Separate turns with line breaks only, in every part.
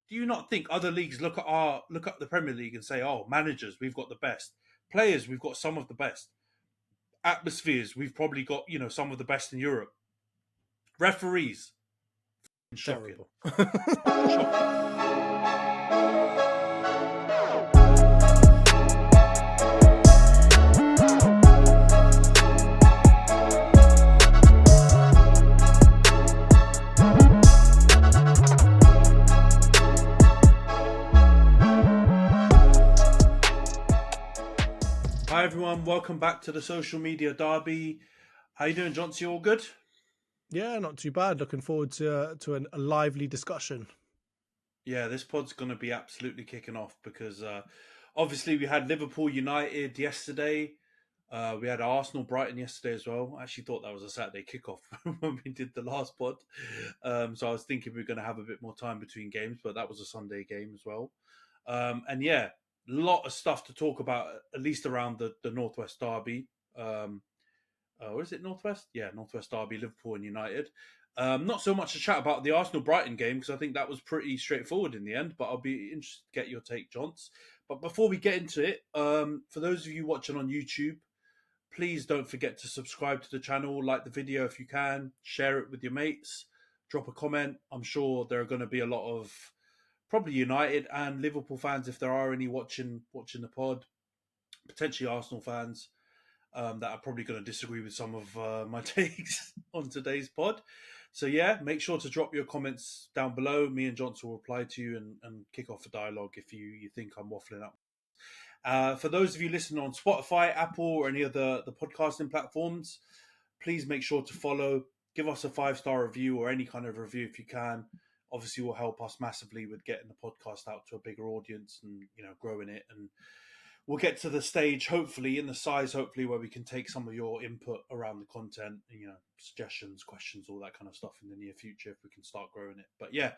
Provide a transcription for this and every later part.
do you not think other leagues look at the Premier League and say, oh, managers, we've got the best. Players, we've got some of the best. Atmospheres, we've probably got, some of the best in Europe. Referees, shocking.
Terrible.
Hi everyone, welcome back to the social media derby. How you doing, Jonty? All good?
Yeah, not too bad. Looking forward to a lively discussion.
Yeah, this pod's going to be absolutely kicking off because obviously we had Liverpool United yesterday. We had Arsenal Brighton yesterday as well. I actually thought that was a Saturday kickoff when we did the last pod. So I was thinking we were going to have a bit more time between games, but that was a Sunday game as well. And yeah, a lot of stuff to talk about, at least around the Northwest Derby. What is it, Northwest? Yeah, Northwest Derby, Liverpool and United. Not so much to chat about the Arsenal-Brighton game, because I think that was pretty straightforward in the end, but I'll be interested to get your take, Johns. But before we get into it, for those of you watching on YouTube, please don't forget to subscribe to the channel, like the video if you can, share it with your mates, drop a comment. I'm sure there are going to be a lot of probably United and Liverpool fans, if there are any watching the pod, potentially Arsenal fans, that are probably going to disagree with some of my takes on today's pod. So yeah, make sure to drop your comments down below. Me and Johnson will reply to you and kick off a dialogue if you think I'm waffling up. For those of you listening on Spotify, Apple, or any of the podcasting platforms, please make sure to follow. Give us a 5-star review or any kind of review if you can. Obviously, will help us massively with getting the podcast out to a bigger audience and growing it. And we'll get to the stage, hopefully, in the size, hopefully, where we can take some of your input around the content, suggestions, questions, all that kind of stuff in the near future if we can start growing it. But yeah,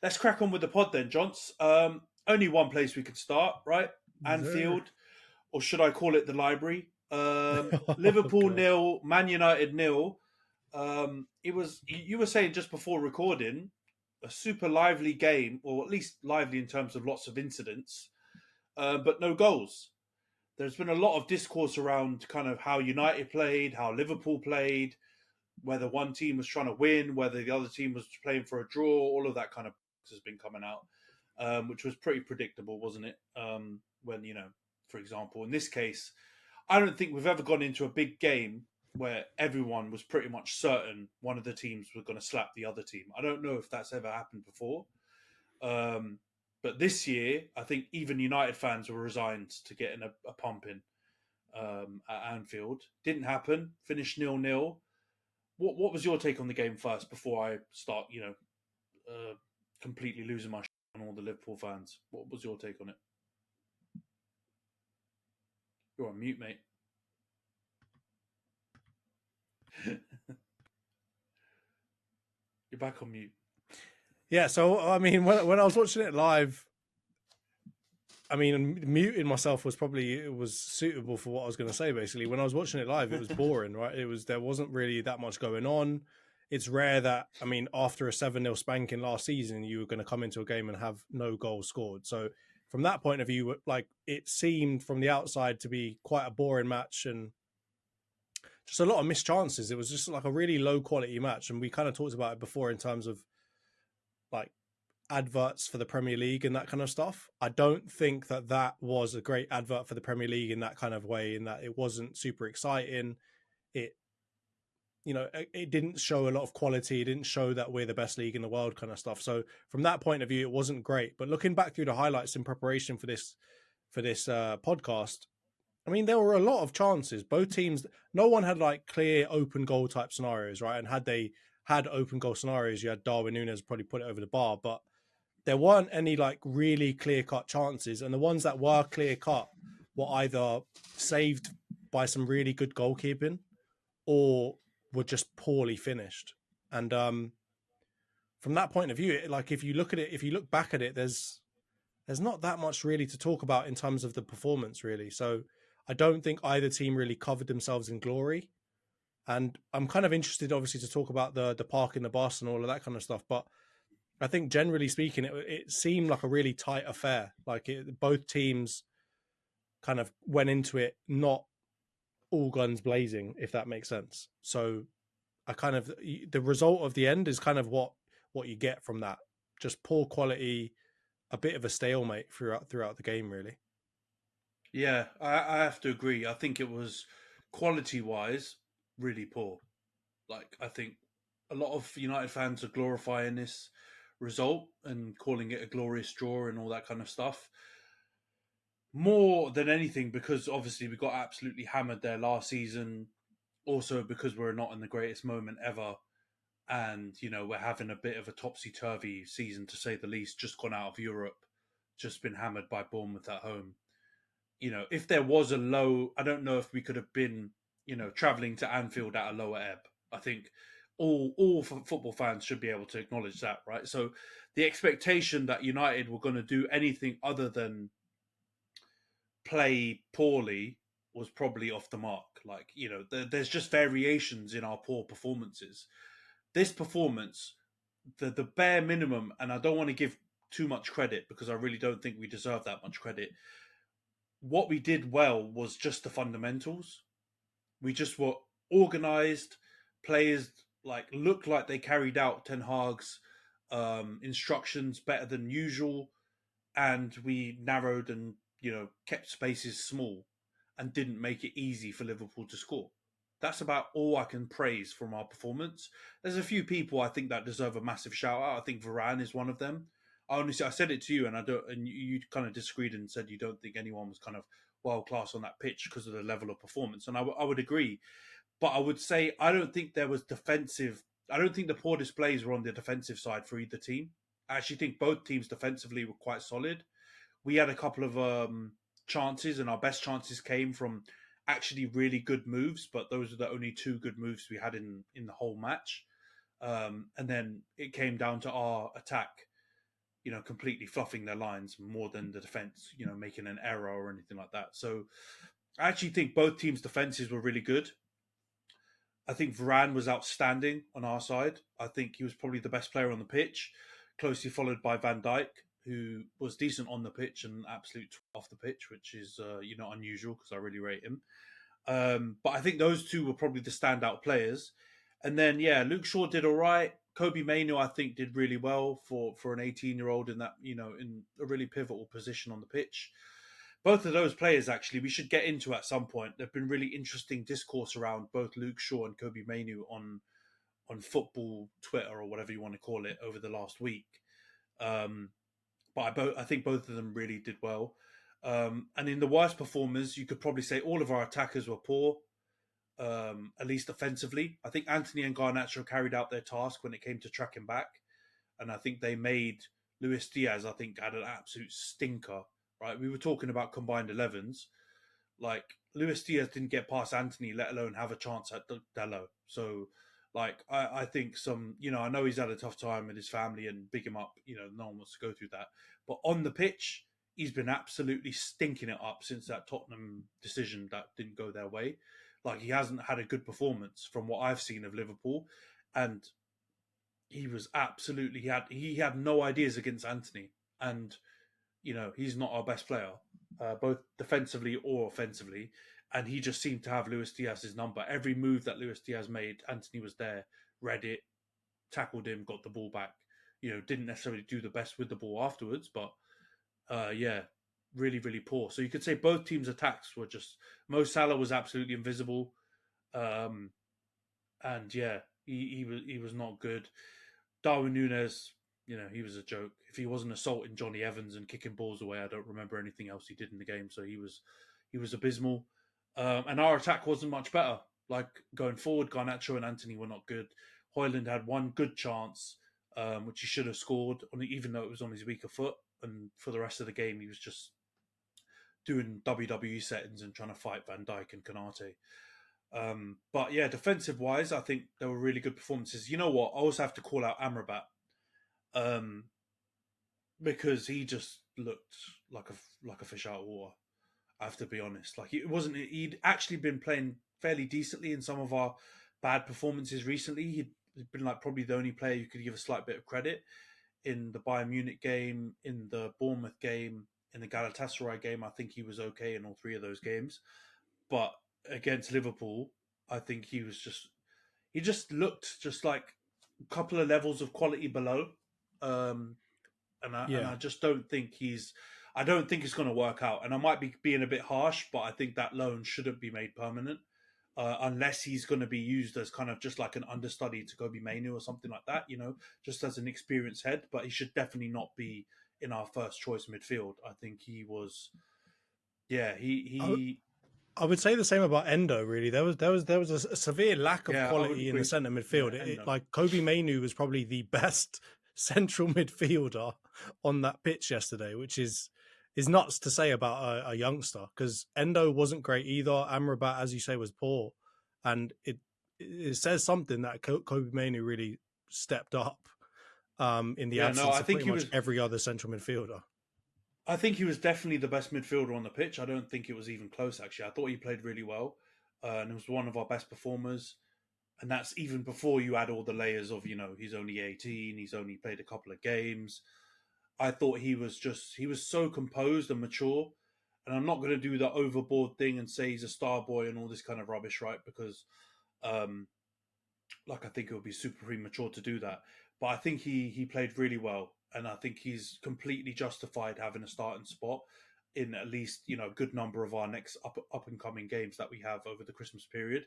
let's crack on with the pod then, Johns. Only one place we could start, right? Anfield, or should I call it the library? Liverpool 0, Man United 0. It was, you were saying just before recording, a super lively game, or at least lively in terms of lots of incidents, but no goals. There's been a lot of discourse around kind of how United played, how Liverpool played, whether one team was trying to win, whether the other team was playing for a draw. All of that kind of has been coming out, which was pretty predictable, wasn't it? When, for example, in this case, I don't think we've ever gone into a big game where everyone was pretty much certain one of the teams was going to slap the other team. I don't know if that's ever happened before. But this year, I think even United fans were resigned to getting a pump in at Anfield. Didn't happen. Finished 0-0. What was your take on the game first before I start, completely losing my shit on all the Liverpool fans? What was your take on it? You're on mute, mate. You're back on mute.
Yeah, so I mean, when I was watching it live, I mean, muting myself was suitable for what I was going to say. Basically, when I was watching it live, it was boring, right? There wasn't really that much going on. It's rare that, I mean, after a 7-0 spanking last season, you were going to come into a game and have no goals scored. So from that point of view, like, it seemed from the outside to be quite a boring match and just a lot of missed chances. It was just like a really low quality match, and we kind of talked about it before in terms of like adverts for the Premier League and that kind of stuff. I don't think that was a great advert for the Premier League in that kind of way, in that it wasn't super exciting. It didn't show a lot of quality. It didn't show that we're the best league in the world kind of stuff. So from that point of view, it wasn't great. But looking back through the highlights in preparation for this podcast, I mean, there were a lot of chances. Both teams, no one had like clear open goal type scenarios, right? And had they had open goal scenarios, you had Darwin Núñez probably put it over the bar, but there weren't any like really clear cut chances. And the ones that were clear cut were either saved by some really good goalkeeping or were just poorly finished. And from that point of view, like if you look back at it, there's not that much really to talk about in terms of the performance, really. So I don't think either team really covered themselves in glory. And I'm kind of interested, obviously, to talk about the park in the bus and all of that kind of stuff. But I think generally speaking, it seemed like a really tight affair. Like both teams kind of went into it not all guns blazing, if that makes sense. So I kind of the result of the end is kind of what you get from that. Just poor quality, a bit of a stalemate throughout the game, really.
Yeah, I have to agree. I think it was quality wise really poor. Like I think a lot of United fans are glorifying this result and calling it a glorious draw and all that kind of stuff. More than anything, because obviously we got absolutely hammered there last season. Also because we're not in the greatest moment ever, and we're having a bit of a topsy turvy season to say the least. Just gone out of Europe, just been hammered by Bournemouth at home. If there was a low, I don't know if we could have been, traveling to Anfield at a lower ebb. I think all football fans should be able to acknowledge that, right? So the expectation that United were going to do anything other than play poorly was probably off the mark. Like, there's just variations in our poor performances. This performance, the bare minimum, and I don't want to give too much credit because I really don't think we deserve that much credit. What we did well was just the fundamentals. We just were organised. Players looked like they carried out Ten Hag's instructions better than usual, and we narrowed and kept spaces small and didn't make it easy for Liverpool to score. That's about all I can praise from our performance. There's a few people I think that deserve a massive shout out. I think Varane is one of them. I said it to you, and you kind of disagreed and said you don't think anyone was kind of world class on that pitch because of the level of performance, and I would agree. But I would say I don't think there was defensive. I don't think the poor displays were on the defensive side for either team. I actually think both teams defensively were quite solid. We had a couple of chances, and our best chances came from actually really good moves. But those are the only two good moves we had in the whole match. And then it came down to our attack, completely fluffing their lines more than the defense, making an error or anything like that. So I actually think both teams' defenses were really good. I think Varane was outstanding on our side. I think he was probably the best player on the pitch, closely followed by Van Dijk, who was decent on the pitch and absolute off the pitch, which is unusual because I really rate him. But I think those two were probably the standout players. And then Luke Shaw did all right. Kobe Mainoo, I think, did really well for an 18-year-old in that in a really pivotal position on the pitch. Both of those players, actually, we should get into at some point. There've been really interesting discourse around both Luke Shaw and Kobe Mainoo on football Twitter or whatever you want to call it over the last week. But I think both of them really did well. And in the worst performers, you could probably say all of our attackers were poor, at least offensively. I think Antony and Garnacho carried out their task when it came to tracking back. And I think they made Luis Diaz, I think, had an absolute stinker, right? We were talking about combined 11s. Like, Luis Diaz didn't get past Antony, let alone have a chance at Dello. So, I think I know he's had a tough time with his family and big him up. No one wants to go through that. But on the pitch, he's been absolutely stinking it up since that Tottenham decision that didn't go their way. Like, he hasn't had a good performance from what I've seen of Liverpool. And he was absolutely, he had no ideas against Antony. And, he's not our best player, both defensively or offensively. And he just seemed to have Luis Diaz's number. Every move that Luis Diaz made, Antony was there, read it, tackled him, got the ball back. Didn't necessarily do the best with the ball afterwards, but really, really poor. So you could say both teams' attacks were just... Mo Salah was absolutely invisible. He was not good. Darwin Núñez, he was a joke. If he wasn't assaulting Johnny Evans and kicking balls away, I don't remember anything else he did in the game. So he was abysmal. And our attack wasn't much better. Like, going forward, Garnacho and Antony were not good. Højlund had one good chance, which he should have scored, even though it was on his weaker foot. And for the rest of the game, he was just doing WWE settings and trying to fight Van Dijk and Konate. But yeah, defensive-wise, I think there were really good performances. You know what? I also have to call out Amrabat, because he just looked like a fish out of water. I have to be honest. Like, he'd actually been playing fairly decently in some of our bad performances recently. He'd been like probably the only player you could give a slight bit of credit. in the Bayern Munich game, in the Bournemouth game, in the Galatasaray game. I think he was okay in all three of those games. But against Liverpool, I think he just looked just like a couple of levels of quality below. Um, and
Yeah.
I just don't think I don't think it's going to work out. And I might be being a bit harsh, but I think that loan shouldn't be made permanent. Unless he's going to be used as kind of just like an understudy to Kobe Mainu or something like that, just as an experienced head. But he should definitely not be in our first choice midfield. I think he was, yeah,
I,
he
I would say the same about Endo. Really, there was a severe lack of
yeah, I would
quality in the
agree.
centre
Yeah,
midfield.
Endo.
Like Kobe Mainu was probably the best central midfielder on that pitch yesterday, which is nuts to say about a youngster, because Endo wasn't great either. Amrabat, as you say, was poor, and it says something that Kobe Mainu really stepped up in the
Yeah, no,
absence of pretty much every other central midfielder.
I think he was definitely the best midfielder on the pitch. I don't think it was even close, actually. I thought he played really well, and it was one of our best performers. And that's even before you add all the layers of, he's only 18, he's only played a couple of games. I thought he was so composed and mature. And I'm not going to do the overboard thing and say he's a star boy and all this kind of rubbish, right? Because, um, I think it would be super premature to do that. But I think he played really well, and I think he's completely justified having a starting spot in at least a good number of our next up and coming games that we have over the Christmas period.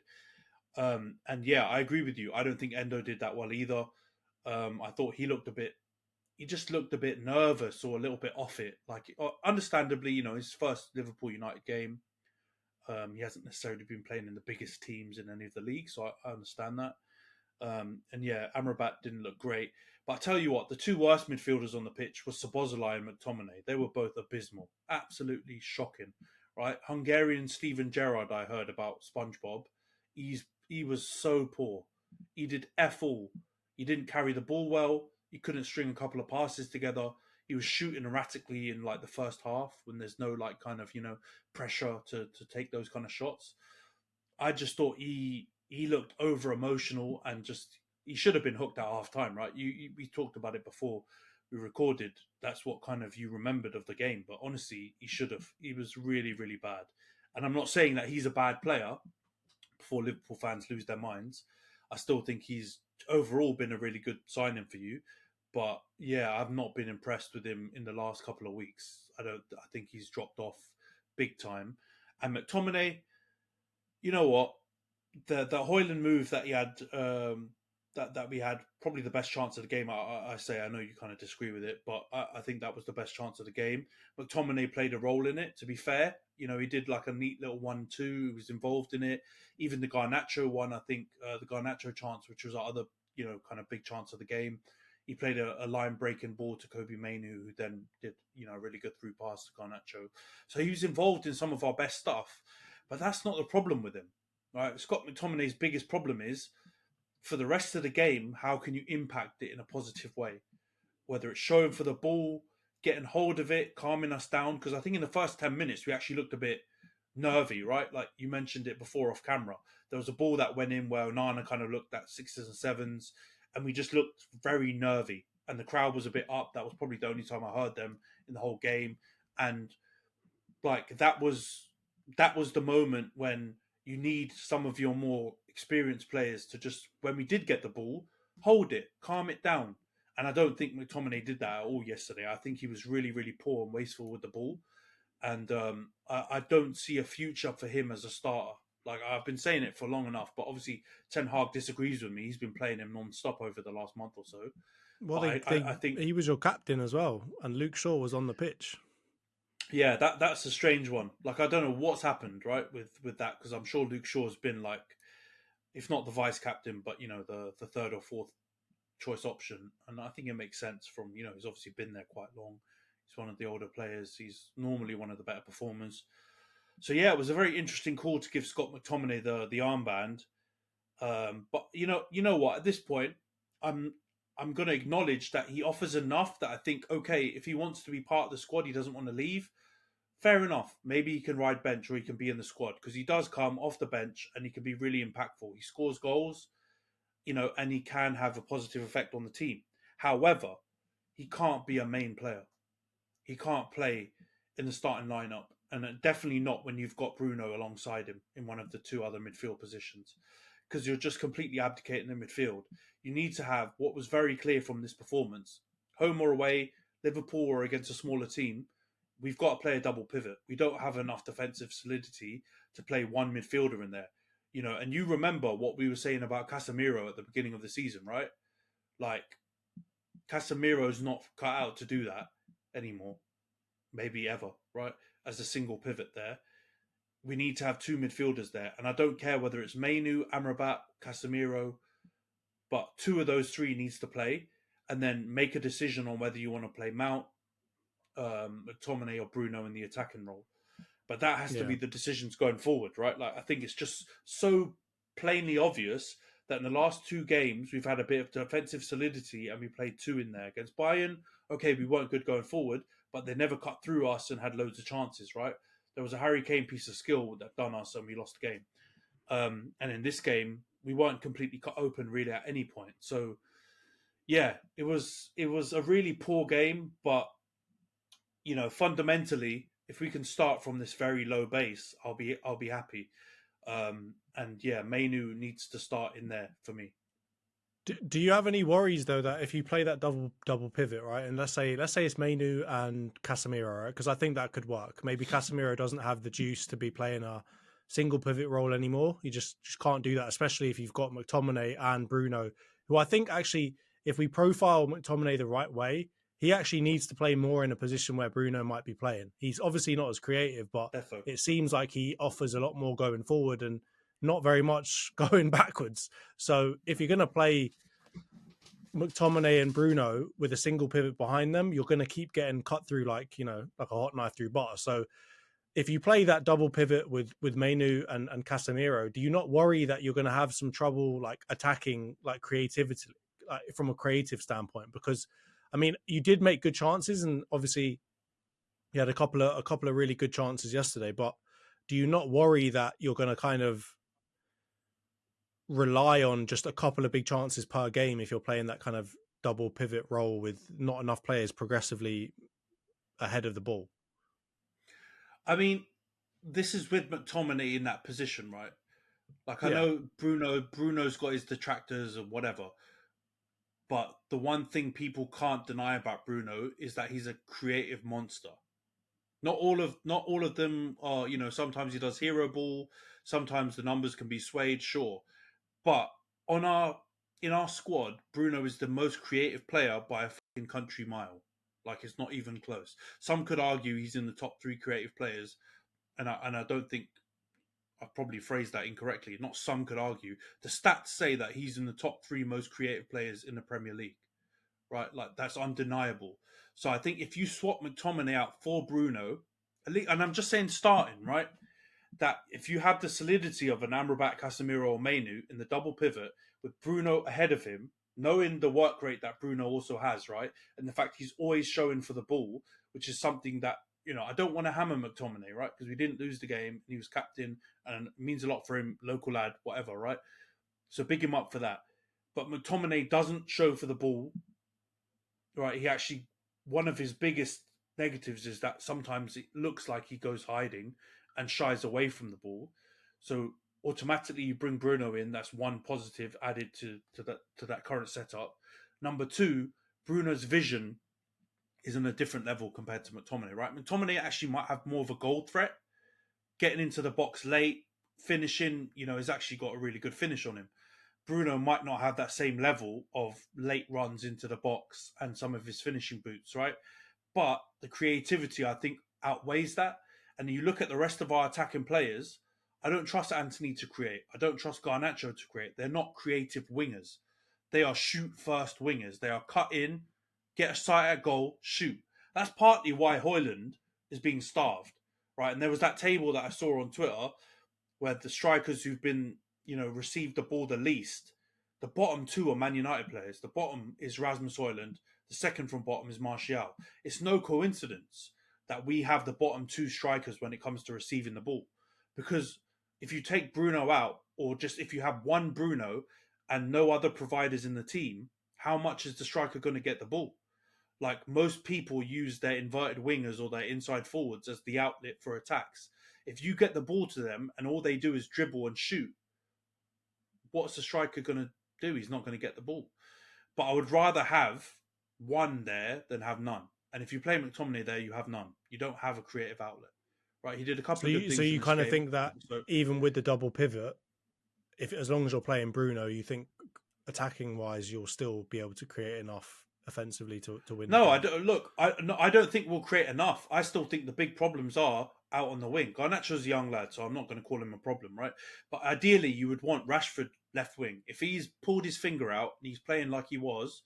And yeah, I agree with you. I don't think Endo did that well either. I thought he just looked a bit nervous or a little bit off it. Like, understandably, his first Liverpool United game. He hasn't necessarily been playing in the biggest teams in any of the leagues, so I understand that. And yeah, Amrabat didn't look great. But I tell you what, the two worst midfielders on the pitch were Szoboszlai and McTominay. They were both abysmal, absolutely shocking. Right, Hungarian Steven Gerrard, I heard about SpongeBob. He was so poor. He did f all. He didn't carry the ball well. He couldn't string a couple of passes together. He was shooting erratically in like the first half when there's no like kind of pressure to take those kind of shots. I just thought he looked over emotional and just he should have been hooked at half time, right? We talked about it before we recorded. That's what kind of you remembered of the game, but honestly, he should have. He was really really bad, and I'm not saying that he's a bad player. Before Liverpool fans lose their minds, I still think he's overall been a really good signing for you. But yeah, I've not been impressed with him in the last couple of weeks. I think he's dropped off big time. And McTominay, you know what? The Hoyland move that he had, that we had probably the best chance of the game. I say I know you kind of disagree with it, but I think that was the best chance of the game. McTominay played a role in it. To be fair, he did like a neat little 1-2. He was involved in it. Even the Garnacho one, I think the Garnacho chance, which was our other kind of big chance of the game. He played a line breaking ball to Kobe Mainu, who then did a really good through pass to Garnacho. So he was involved in some of our best stuff, but that's not the problem with him. Right, Scott McTominay's biggest problem is for the rest of the game, how can you impact it in a positive way? Whether it's showing for the ball, getting hold of it, calming us down. Because I think in the first 10 minutes, we actually looked a bit nervy, right? Like you mentioned it before off camera. There was a ball that went in where Onana kind of looked at sixes and sevens, and we just looked very nervy. And the crowd was a bit up. That was probably the only time I heard them in the whole game. And like that was the moment when you need some of your more experienced players to just, when we did get the ball, hold it, calm it down. And I don't think McTominay did that at all yesterday. I think he was really, really poor and wasteful with the ball. And I don't see a future for him as a starter. Like I've been saying it for long enough, but obviously Ten Hag disagrees with me. He's been playing him non-stop over the last month or so.
Well,
But I think
he was your captain as well, and Luke Shaw was on the pitch.
yeah, that's a strange one. Like I don't know what's happened, right, with that, because I'm sure Luke Shaw's been like, if not the vice captain, but the third or fourth choice option, and I think it makes sense from he's obviously been there quite long. He's one of the older players. He's normally one of the better performers. So yeah, it was a very interesting call to give Scott McTominay the armband. But you know what? At this point, I'm going to acknowledge that he offers enough that I think, okay, if he wants to be part of the squad, he doesn't want to leave. Fair enough. Maybe he can ride bench or he can be in the squad, because he does come off the bench and he can be really impactful. He scores goals, and he can have a positive effect on the team. However, he can't be a main player. He can't play in the starting lineup, and definitely not when you've got Bruno alongside him in one of the two other midfield positions, because you're just completely abdicating the midfield. You need to have what was very clear from this performance: home or away, Liverpool or against a smaller team, we've got to play a double pivot. We don't have enough defensive solidity to play one midfielder in there. And you remember what we were saying about Casemiro at the beginning of the season, right? Like, Casemiro's not cut out to do that anymore, maybe ever, right? As a single pivot there. We need to have two midfielders there. And I don't care whether it's Mainu, Amrabat, Casemiro, but two of those three needs to play, and then make a decision on whether you want to play Mount, McTominay or Bruno in the attacking role. But that has to be the decisions going forward, right? Like, I think it's just so plainly obvious that in the last two games, we've had a bit of defensive solidity and we played two in there. Against Bayern, okay, we weren't good going forward, but they never cut through us and had loads of chances, right? There was a Harry Kane piece of skill that done us and we lost the game. And in this game, we weren't completely cut open really at any point. So, yeah, it was a really poor game, but, fundamentally, if we can start from this very low base, I'll be happy. And yeah, Mainu needs to start in there for me.
Do you have any worries though that if you play that double pivot, right, and let's say it's Mainu and Casemiro, right? Because I think that could work. Maybe Casemiro doesn't have the juice to be playing a single pivot role anymore. You just can't do that, especially if you've got McTominay and Bruno, who I think actually, if we profile McTominay the right way, he actually needs to play more in a position where Bruno might be playing. He's obviously not as creative, but it seems like he offers a lot more going forward and not very much going backwards. So if you're going to play McTominay and Bruno with a single pivot behind them, you're going to keep getting cut through like a hot knife through butter. So if you play that double pivot with Mainu and Casemiro, do you not worry that you're going to have some trouble like attacking like creativity from a creative standpoint? Because I mean, you did make good chances, and obviously you had a couple of really good chances yesterday. But do you not worry that you're going to kind of rely on just a couple of big chances per game if you're playing that kind of double pivot role with not enough players progressively ahead of the ball?
I mean, this is with McTominay in that position, right? Like, I know Bruno's got his detractors or whatever, but the one thing people can't deny about Bruno is that he's a creative monster. Not all of them are, sometimes he does hero ball, sometimes the numbers can be swayed, sure. But in our squad, Bruno is the most creative player by a fucking country mile. Like, it's not even close. Some could argue he's in the top 3 creative players, and I don't think I've probably phrased that incorrectly. Not some could argue. The stats say that he's in the top 3 most creative players in the Premier League, right? Like, that's undeniable. So I think if you swap McTominay out for Bruno, and I'm just saying starting, right? That if you have the solidity of an Amrabat, Casemiro or Mainu in the double pivot with Bruno ahead of him, knowing the work rate that Bruno also has, right? And the fact he's always showing for the ball, which is something that, I don't want to hammer McTominay, right? Because we didn't lose the game and he was captain and it means a lot for him, local lad, whatever, right? So big him up for that. But McTominay doesn't show for the ball, right? He actually, one of his biggest negatives is that sometimes it looks like he goes hiding and shies away from the ball. So automatically you bring Bruno in. That's one positive added to that current setup. Number 2, Bruno's vision is on a different level compared to McTominay, right? McTominay actually might have more of a goal threat, getting into the box late, finishing, has actually got a really good finish on him. Bruno might not have that same level of late runs into the box and some of his finishing boots, right? But the creativity, I think, outweighs that. And you look at the rest of our attacking players, I don't trust Antony to create. I don't trust Garnacho to create. They're not creative wingers. They are shoot-first wingers. They are cut in, get a sight at goal, shoot. That's partly why Højlund is being starved, right? And there was that table that I saw on Twitter where the strikers who've been, received the ball the least, the bottom 2 are Man United players. The bottom is Rasmus Højlund. The second from bottom is Martial. It's no coincidence that we have the bottom 2 strikers when it comes to receiving the ball. Because if you take Bruno out, or just if you have one Bruno and no other providers in the team, how much is the striker going to get the ball? Like most people use their inverted wingers or their inside forwards as the outlet for attacks. If you get the ball to them and all they do is dribble and shoot, what's the striker going to do? He's not going to get the ball. But I would rather have one there than have none. And if you play McTominay there, you have none. You don't have a creative outlet, right? He did a couple of good things.
So you kind of think that even with the double pivot, if as long as you're playing Bruno, you think attacking wise, you'll still be able to create enough offensively to win.
No, I don't. Look, I don't think we'll create enough. I still think the big problems are out on the wing. Garnacho's a young lad, so I'm not going to call him a problem, right? But ideally, you would want Rashford left wing. If he's pulled his finger out and he's playing like he was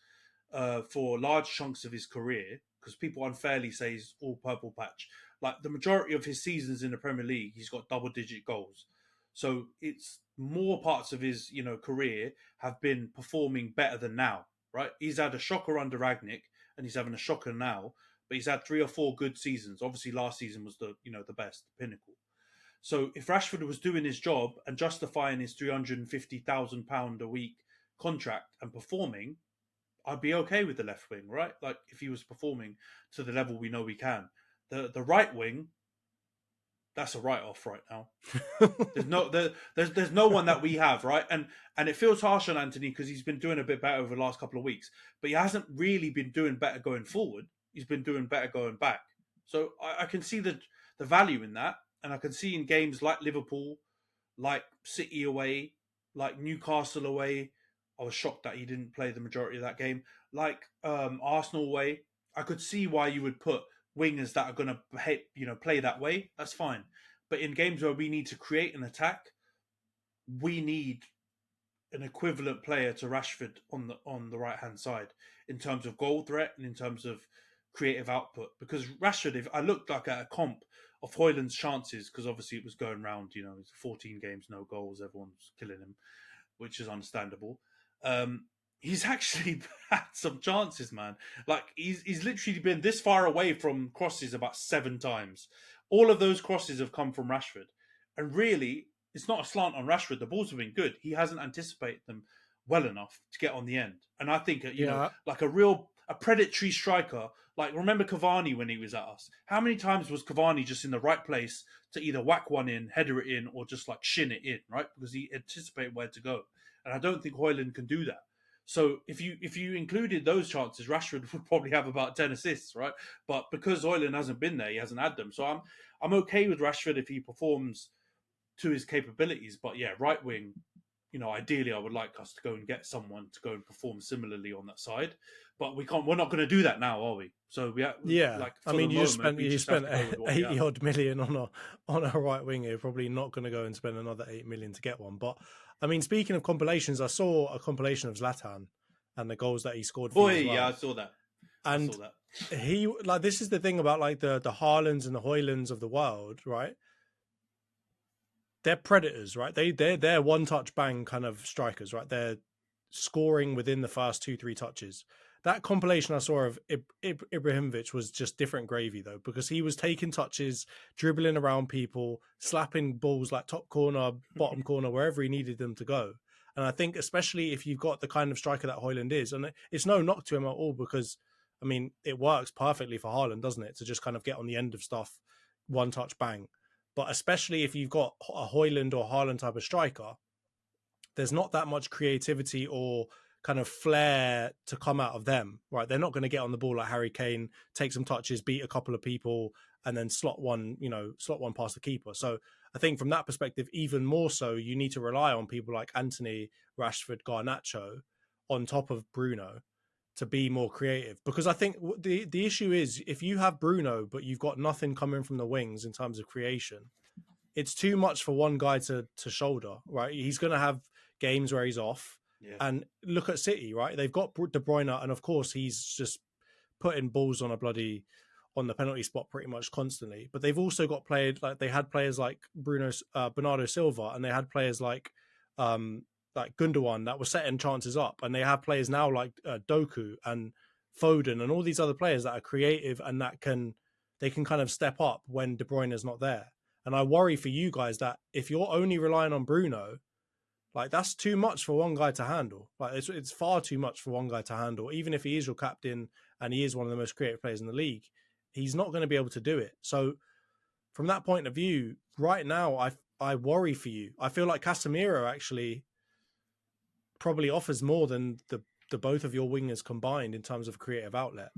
for large chunks of his career, because people unfairly say he's all purple patch. Like the majority of his seasons in the Premier League, he's got double-digit goals. So it's more parts of his career have been performing better than now, right? He's had a shocker under Ragnick, and he's having a shocker now. But he's had 3 or 4 good seasons. Obviously, last season was the best, the pinnacle. So if Rashford was doing his job and justifying his £350,000 a week contract and performing, I'd be okay with the left wing, right? Like if he was performing to the level we know we can. The right wing, that's a write-off right now. There's no one that we have, right? And it feels harsh on Antony because he's been doing a bit better over the last couple of weeks, but he hasn't really been doing better going forward. He's been doing better going back. So I can see the value in that, and I can see in games like Liverpool, like City away, like Newcastle away. I was shocked that he didn't play the majority of that game. Like Arsenal away, I could see why you would put wingers that are going to play that way. That's fine. But in games where we need to create an attack, we need an equivalent player to Rashford on the right hand side in terms of goal threat and in terms of creative output. Because Rashford, if I looked like at a comp of Højlund's chances, because obviously it was going round, it's 14 games, no goals, everyone's killing him, which is understandable. He's actually had some chances, man. Like he's literally been this far away from crosses about 7 times. All of those crosses have come from Rashford. And really, it's not a slant on Rashford. The balls have been good. He hasn't anticipated them well enough to get on the end. And I think, like a predatory striker, like remember Cavani when he was at us? How many times was Cavani just in the right place to either whack one in, header it in, or just like shin it in, right? Because he anticipated where to go. And I don't think Højlund can do that. So if you included those chances, Rashford would probably have about 10 assists, right? But because Højlund hasn't been there, he hasn't had them. So I'm okay with Rashford if he performs to his capabilities. But yeah, right wing, ideally I would like us to go and get someone to go and perform similarly on that side. But we can't. We're not going to do that now, are we? So
you spent 80 odd million on a right winger. You're probably not going to go and spend another 8 million to get one. But I mean, speaking of compilations, I saw a compilation of Zlatan and the goals that he scored for you as well.
Yeah, I saw that.
And he this is the thing about like the Haalands and the Højlunds of the world, right? They're predators, right? They're one touch bang kind of strikers, right? They're scoring within the first 2-3 touches. That compilation I saw of Ibrahimovic was just different gravy, though, because he was taking touches, dribbling around people, slapping balls like top corner, bottom corner, wherever he needed them to go. And I think especially if you've got the kind of striker that Højlund is, and it's no knock to him at all, because, I mean, it works perfectly for Haaland, doesn't it? To just kind of get on the end of stuff, one touch bang. But especially if you've got a Højlund or Haaland type of striker, there's not that much creativity or kind of flair to come out of them, right? They're not going to get on the ball like Harry Kane, take some touches, beat a couple of people, and then slot one past the keeper. So I think from that perspective, even more so, you need to rely on people like Antony, Rashford, Garnacho, on top of Bruno, to be more creative. Because I think the issue is, if you have Bruno, but you've got nothing coming from the wings in terms of creation, it's too much for one guy to shoulder, right? He's going to have games where he's off. Yeah. And look at City, right? They've got De Bruyne, and of course he's just putting balls on the penalty spot pretty much constantly. But they've also got they had players like Bernardo Silva, and they had players like Gundogan that were setting chances up, and they have players now like Doku and Foden and all these other players that are creative and that they can kind of step up when De Bruyne is not there. And I worry for you guys that if you're only relying on Bruno, like that's too much for one guy to handle. Like it's far too much for one guy to handle, even if he is your captain and he is one of the most creative players in the league, he's not going to be able to do it. So from that point of view, right now, I worry for you. I feel like Casemiro actually probably offers more than the both of your wingers combined in terms of creative outlet.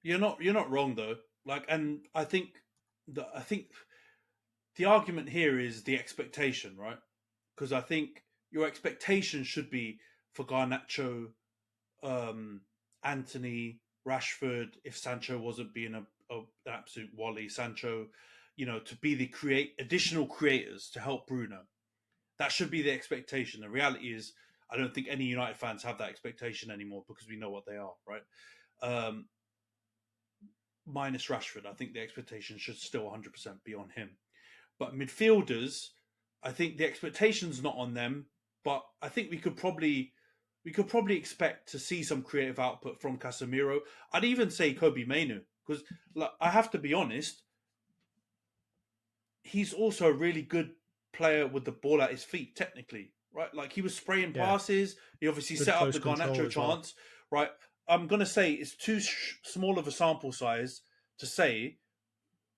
You're not wrong though. Like, and I think the argument here is the expectation, right? Because I think your expectation should be for Garnacho, Antony, Rashford, if Sancho wasn't being an absolute wally, Sancho, to be the additional creators to help Bruno. That should be the expectation. The reality is, I don't think any United fans have that expectation anymore because we know what they are, right? Minus Rashford, I think the expectation should still 100% be on him. But midfielders, I think the expectation's not on them, but I think we could probably expect to see some creative output from Casemiro. I'd even say Kobe Mainoo, because I have to be honest, he's also a really good player with the ball at his feet, technically, right? Like, he was spraying passes. He obviously
Good
set up the
close control
Garnacho
as well.
chance, right? I'm going to say it's too small of a sample size to say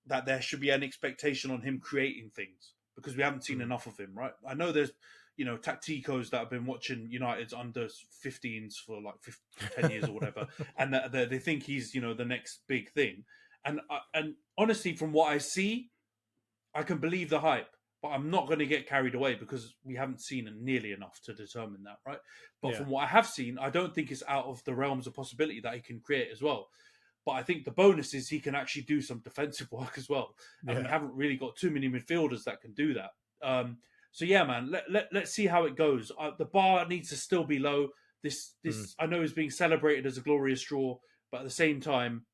that there should be an expectation on him creating things, because we haven't seen enough of him, right? I know there's, tacticos that have been watching United's under 15s for like 10 years or whatever, and that they think he's, the next big thing. And honestly, from what I see, I can believe the hype, but I'm not going to get carried away because we haven't seen nearly enough to determine that, right? But from what I have seen, I don't think it's out of the realms of possibility that he can create as well. But I think the bonus is he can actually do some defensive work as well. And we haven't really got too many midfielders that can do that. So yeah, man, let's see how it goes. The bar needs to still be low. This I know is being celebrated as a glorious draw, but at the same time,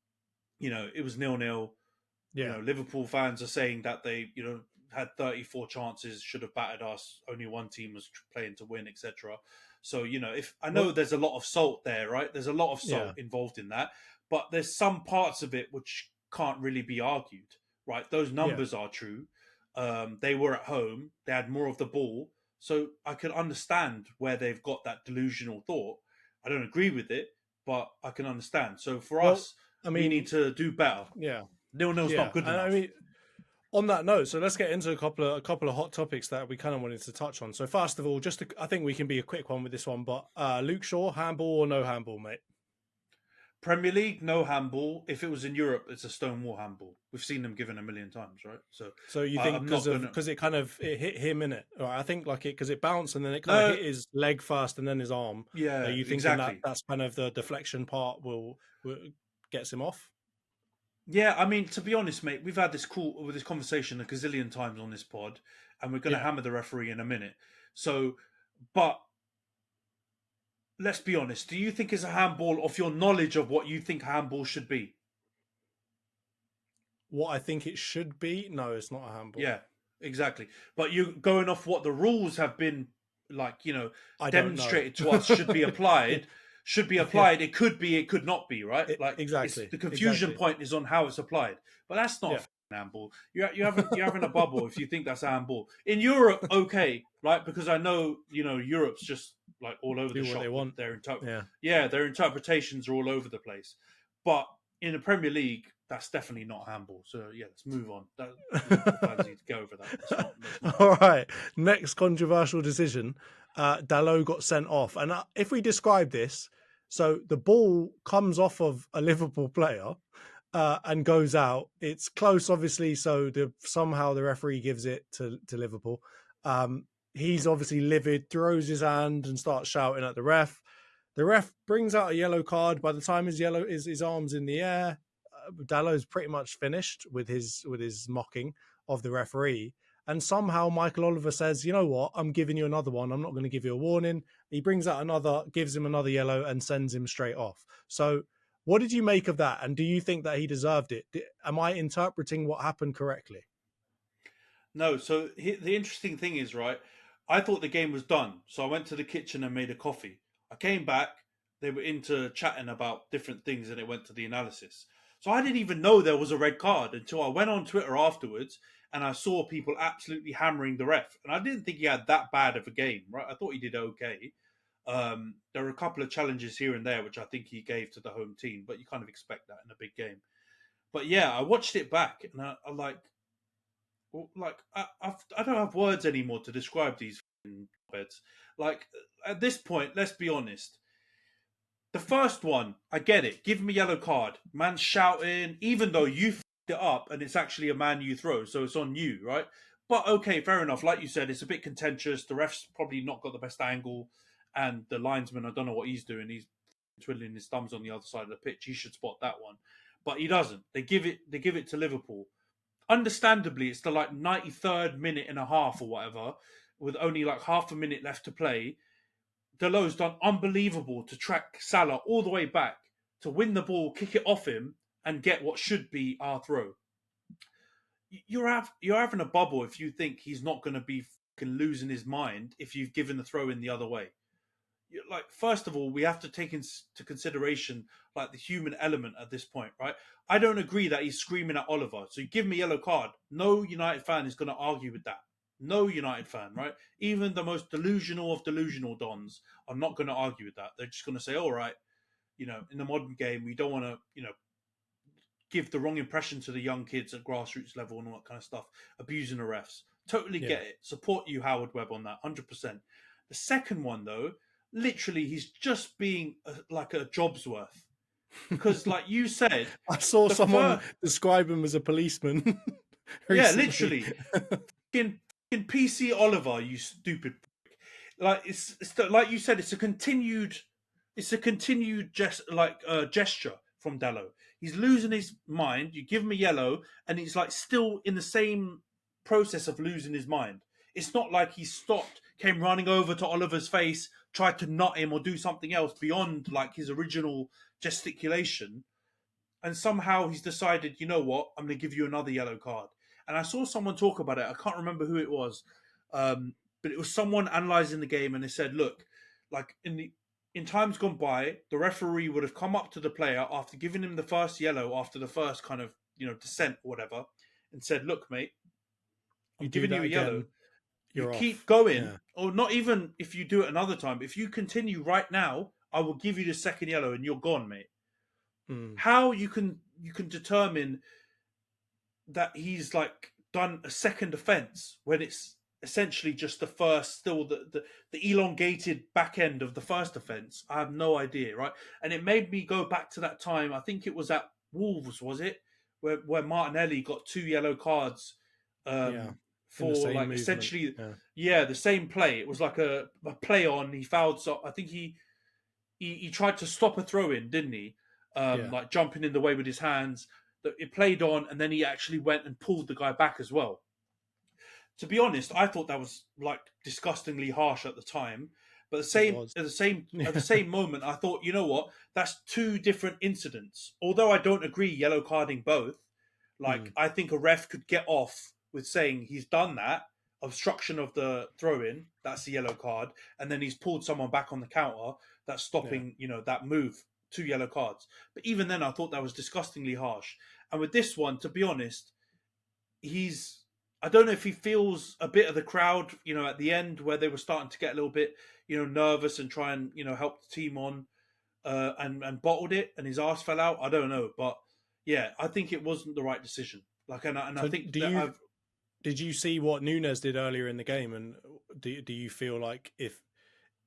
it was 0-0.
Yeah.
Liverpool fans are saying that they, had 34 chances, should have battered us. Only one team was playing to win, etc. So, if I know there's a lot of salt there, right? There's a lot of salt involved in that, but there's some parts of it which can't really be argued, right? Those numbers are true. They were at home. They had more of the ball. So I can understand where they've got that delusional thought. I don't agree with it, but I can understand. So for us, we need to do better.
Yeah.
0-0's not good enough.
I mean, on that note, so let's get into a couple of hot topics that we kind of wanted to touch on. So first of all, I think we can be a quick one with this one, but Luke Shaw, handball or no handball, mate?
Premier League, no handball. If it was in Europe, it's a stonewall handball. We've seen them given a million times, right?
So you think because it hit him in it? Right, I think because it bounced and then it kind of hit his leg first and then his arm.
Yeah,
you think that's kind of the deflection part will gets him off?
Yeah, I mean, to be honest, mate, we've had this conversation a gazillion times on this pod, and we're going to hammer the referee in a minute. So, but let's be honest. Do you think it's a handball of your knowledge of what you think handball should be?
What I think it should be? No, it's not a handball.
Yeah, exactly. But you're going off what the rules have been, demonstrated to us should be applied. Should be applied. It could be. It could not be. Right.
Exactly.
The confusion point is on how it's applied. But that's not a handball. You're having a bubble if you think that's a handball. In Europe, okay, right? Because I know Europe's just like all over the shop.
They want.
Their interpretations are all over the place. But in the Premier League, that's definitely not handball. So yeah, let's move on. Fans need to go over that. That's not.
All right. Next controversial decision. Dalot got sent off, and if we describe this, so the ball comes off of a Liverpool player and goes out. It's close, obviously. So somehow the referee gives it to Liverpool. He's obviously livid, throws his hand and starts shouting at the ref. The ref brings out a yellow card. By the time his arms in the air, Dalot's pretty much finished with his mocking of the referee. And somehow Michael Oliver says, you know what, I'm giving you another one. I'm not going to give you a warning. He brings out gives him another yellow and sends him straight off. So what did you make of that? And do you think that he deserved it? Am I interpreting what happened correctly?
No. So the interesting thing is, right, I thought the game was done. So I went to the kitchen and made a coffee. I came back. They were into chatting about different things and it went to the analysis. So I didn't even know there was a red card until I went on Twitter afterwards and I saw people absolutely hammering the ref. And I didn't think he had that bad of a game, right? I thought he did okay. There are a couple of challenges here and there which I think he gave to the home team, but you kind of expect that in a big game. But yeah, I watched it back and I I don't have words anymore to describe these beds. Like at this point, let's be honest. The first one, I get it. Give him a yellow card. Man's shouting, even though you f***ed it up and it's actually a Man U throw, so it's on you, right? But okay, fair enough. Like you said, it's a bit contentious. The ref's probably not got the best angle, and the linesman, I don't know what he's doing. He's twiddling his thumbs on the other side of the pitch. He should spot that one, but he doesn't. They give it to Liverpool. Understandably, it's the like 93rd minute and a half or whatever, with only like half a minute left to play. Dalot's done unbelievable to track Salah all the way back to win the ball, kick it off him, and get what should be our throw. You're having a bubble if you think he's not going to be fucking losing his mind if you've given the throw in the other way. Like, first of all, we have to take into consideration like the human element at this point, right? I don't agree that he's screaming at Oliver. So you give him a yellow card. No United fan is going to argue with that. No United fan, right? Even the most delusional of delusional dons are not going to argue with that. They're just going to say, all right, in the modern game, we don't want to, give the wrong impression to the young kids at grassroots level and all that kind of stuff, abusing the refs. Totally get it. Support you, Howard Webb, on that, 100%. The second one, though, literally, he's just being like a job's worth. Because, like you said...
I saw someone describe him as a policeman.
Yeah, literally. In PC Oliver, you stupid prick. Like, it's like you said, it's a continued gesture from Dalot. He's losing his mind. You give him a yellow, and he's like still in the same process of losing his mind. It's not like he stopped, came running over to Oliver's face, tried to nut him or do something else beyond like his original gesticulation. And somehow he's decided, you know what, I'm going to give you another yellow card. And I saw someone talk about it. I can't remember who it was, but it was someone analysing the game, and they said, look, like in times gone by, the referee would have come up to the player after giving him the first yellow, after the first kind of, descent or whatever, and said, look, mate, I'm giving you a yellow. You keep going, or not even if you do it another time. If you continue right now, I will give you the second yellow and you're gone, mate. How you can determine that he's like done a second offence when it's essentially just the first, still the elongated back end of the first offence? I have no idea, right? And it made me go back to that time. I think it was at Wolves, was it, where Martinelli got 2 yellow cards for like movement. Essentially, the same play. It was like a play on. He fouled. So I think he tried to stop a throw in, didn't he? Like jumping in the way with his hands. It played on, and then he actually went and pulled the guy back as well. To be honest, I thought that was like disgustingly harsh at the time. But at the same moment, I thought, you know what? That's 2 different incidents. Although I don't agree yellow carding both. Like I think a ref could get off with saying he's done that obstruction of the throw-in. That's the yellow card, and then he's pulled someone back on the counter. That's stopping, that move. 2 yellow cards. But even then, I thought that was disgustingly harsh. And with this one, to be honest, I don't know if he feels a bit of the crowd, at the end where they were starting to get a little bit, nervous and try and, help the team on and bottled it and his arse fell out. I don't know. But yeah, I think it wasn't the right decision. Like, so I think
did you see what Nunes did earlier in the game? And do you feel like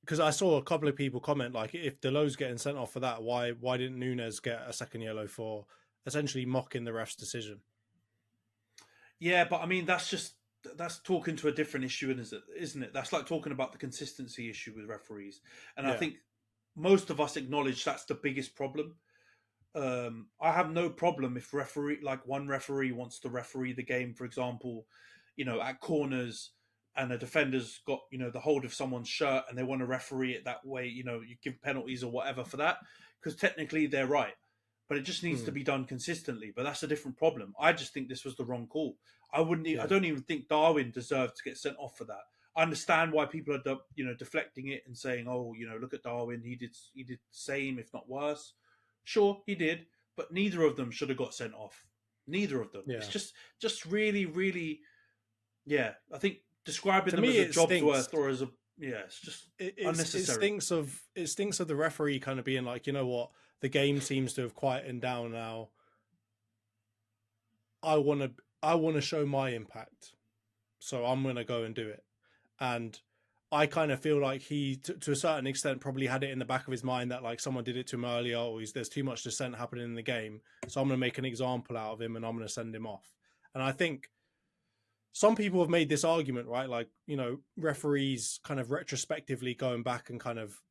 because I saw a couple of people comment, like, if Dalot's getting sent off for that, why didn't Nunes get a second yellow for essentially mocking the ref's decision?
Yeah, but I mean, that's talking to a different issue, isn't it? That's like talking about the consistency issue with referees. And I think most of us acknowledge that's the biggest problem. I have no problem if one referee wants to referee the game, for example, at corners, and a defender's got, the hold of someone's shirt and they want to referee it that way, you give penalties or whatever for that, because technically they're right. But it just needs to be done consistently. But that's a different problem. I just think this was the wrong call. I don't even think Darwin deserved to get sent off for that. I understand why people are, deflecting it and saying, oh, look at Darwin. He did the same, if not worse. Sure, he did. But neither of them should have got sent off. Neither of them. Yeah. It's just really, really, I think describing them as a job's worth or as a Yeah, it's just
It
unnecessary.
it stinks of the referee kind of being like, you know what, the game seems to have quietened down now. I want to show my impact, so I'm gonna go and do it. And I kind of feel like he, to a certain extent, probably had it in the back of his mind that like someone did it to him earlier, or there's too much dissent happening in the game, so I'm gonna make an example out of him and I'm gonna send him off. And I think some people have made this argument, right? Like, you know, referees kind of retrospectively going back and kind of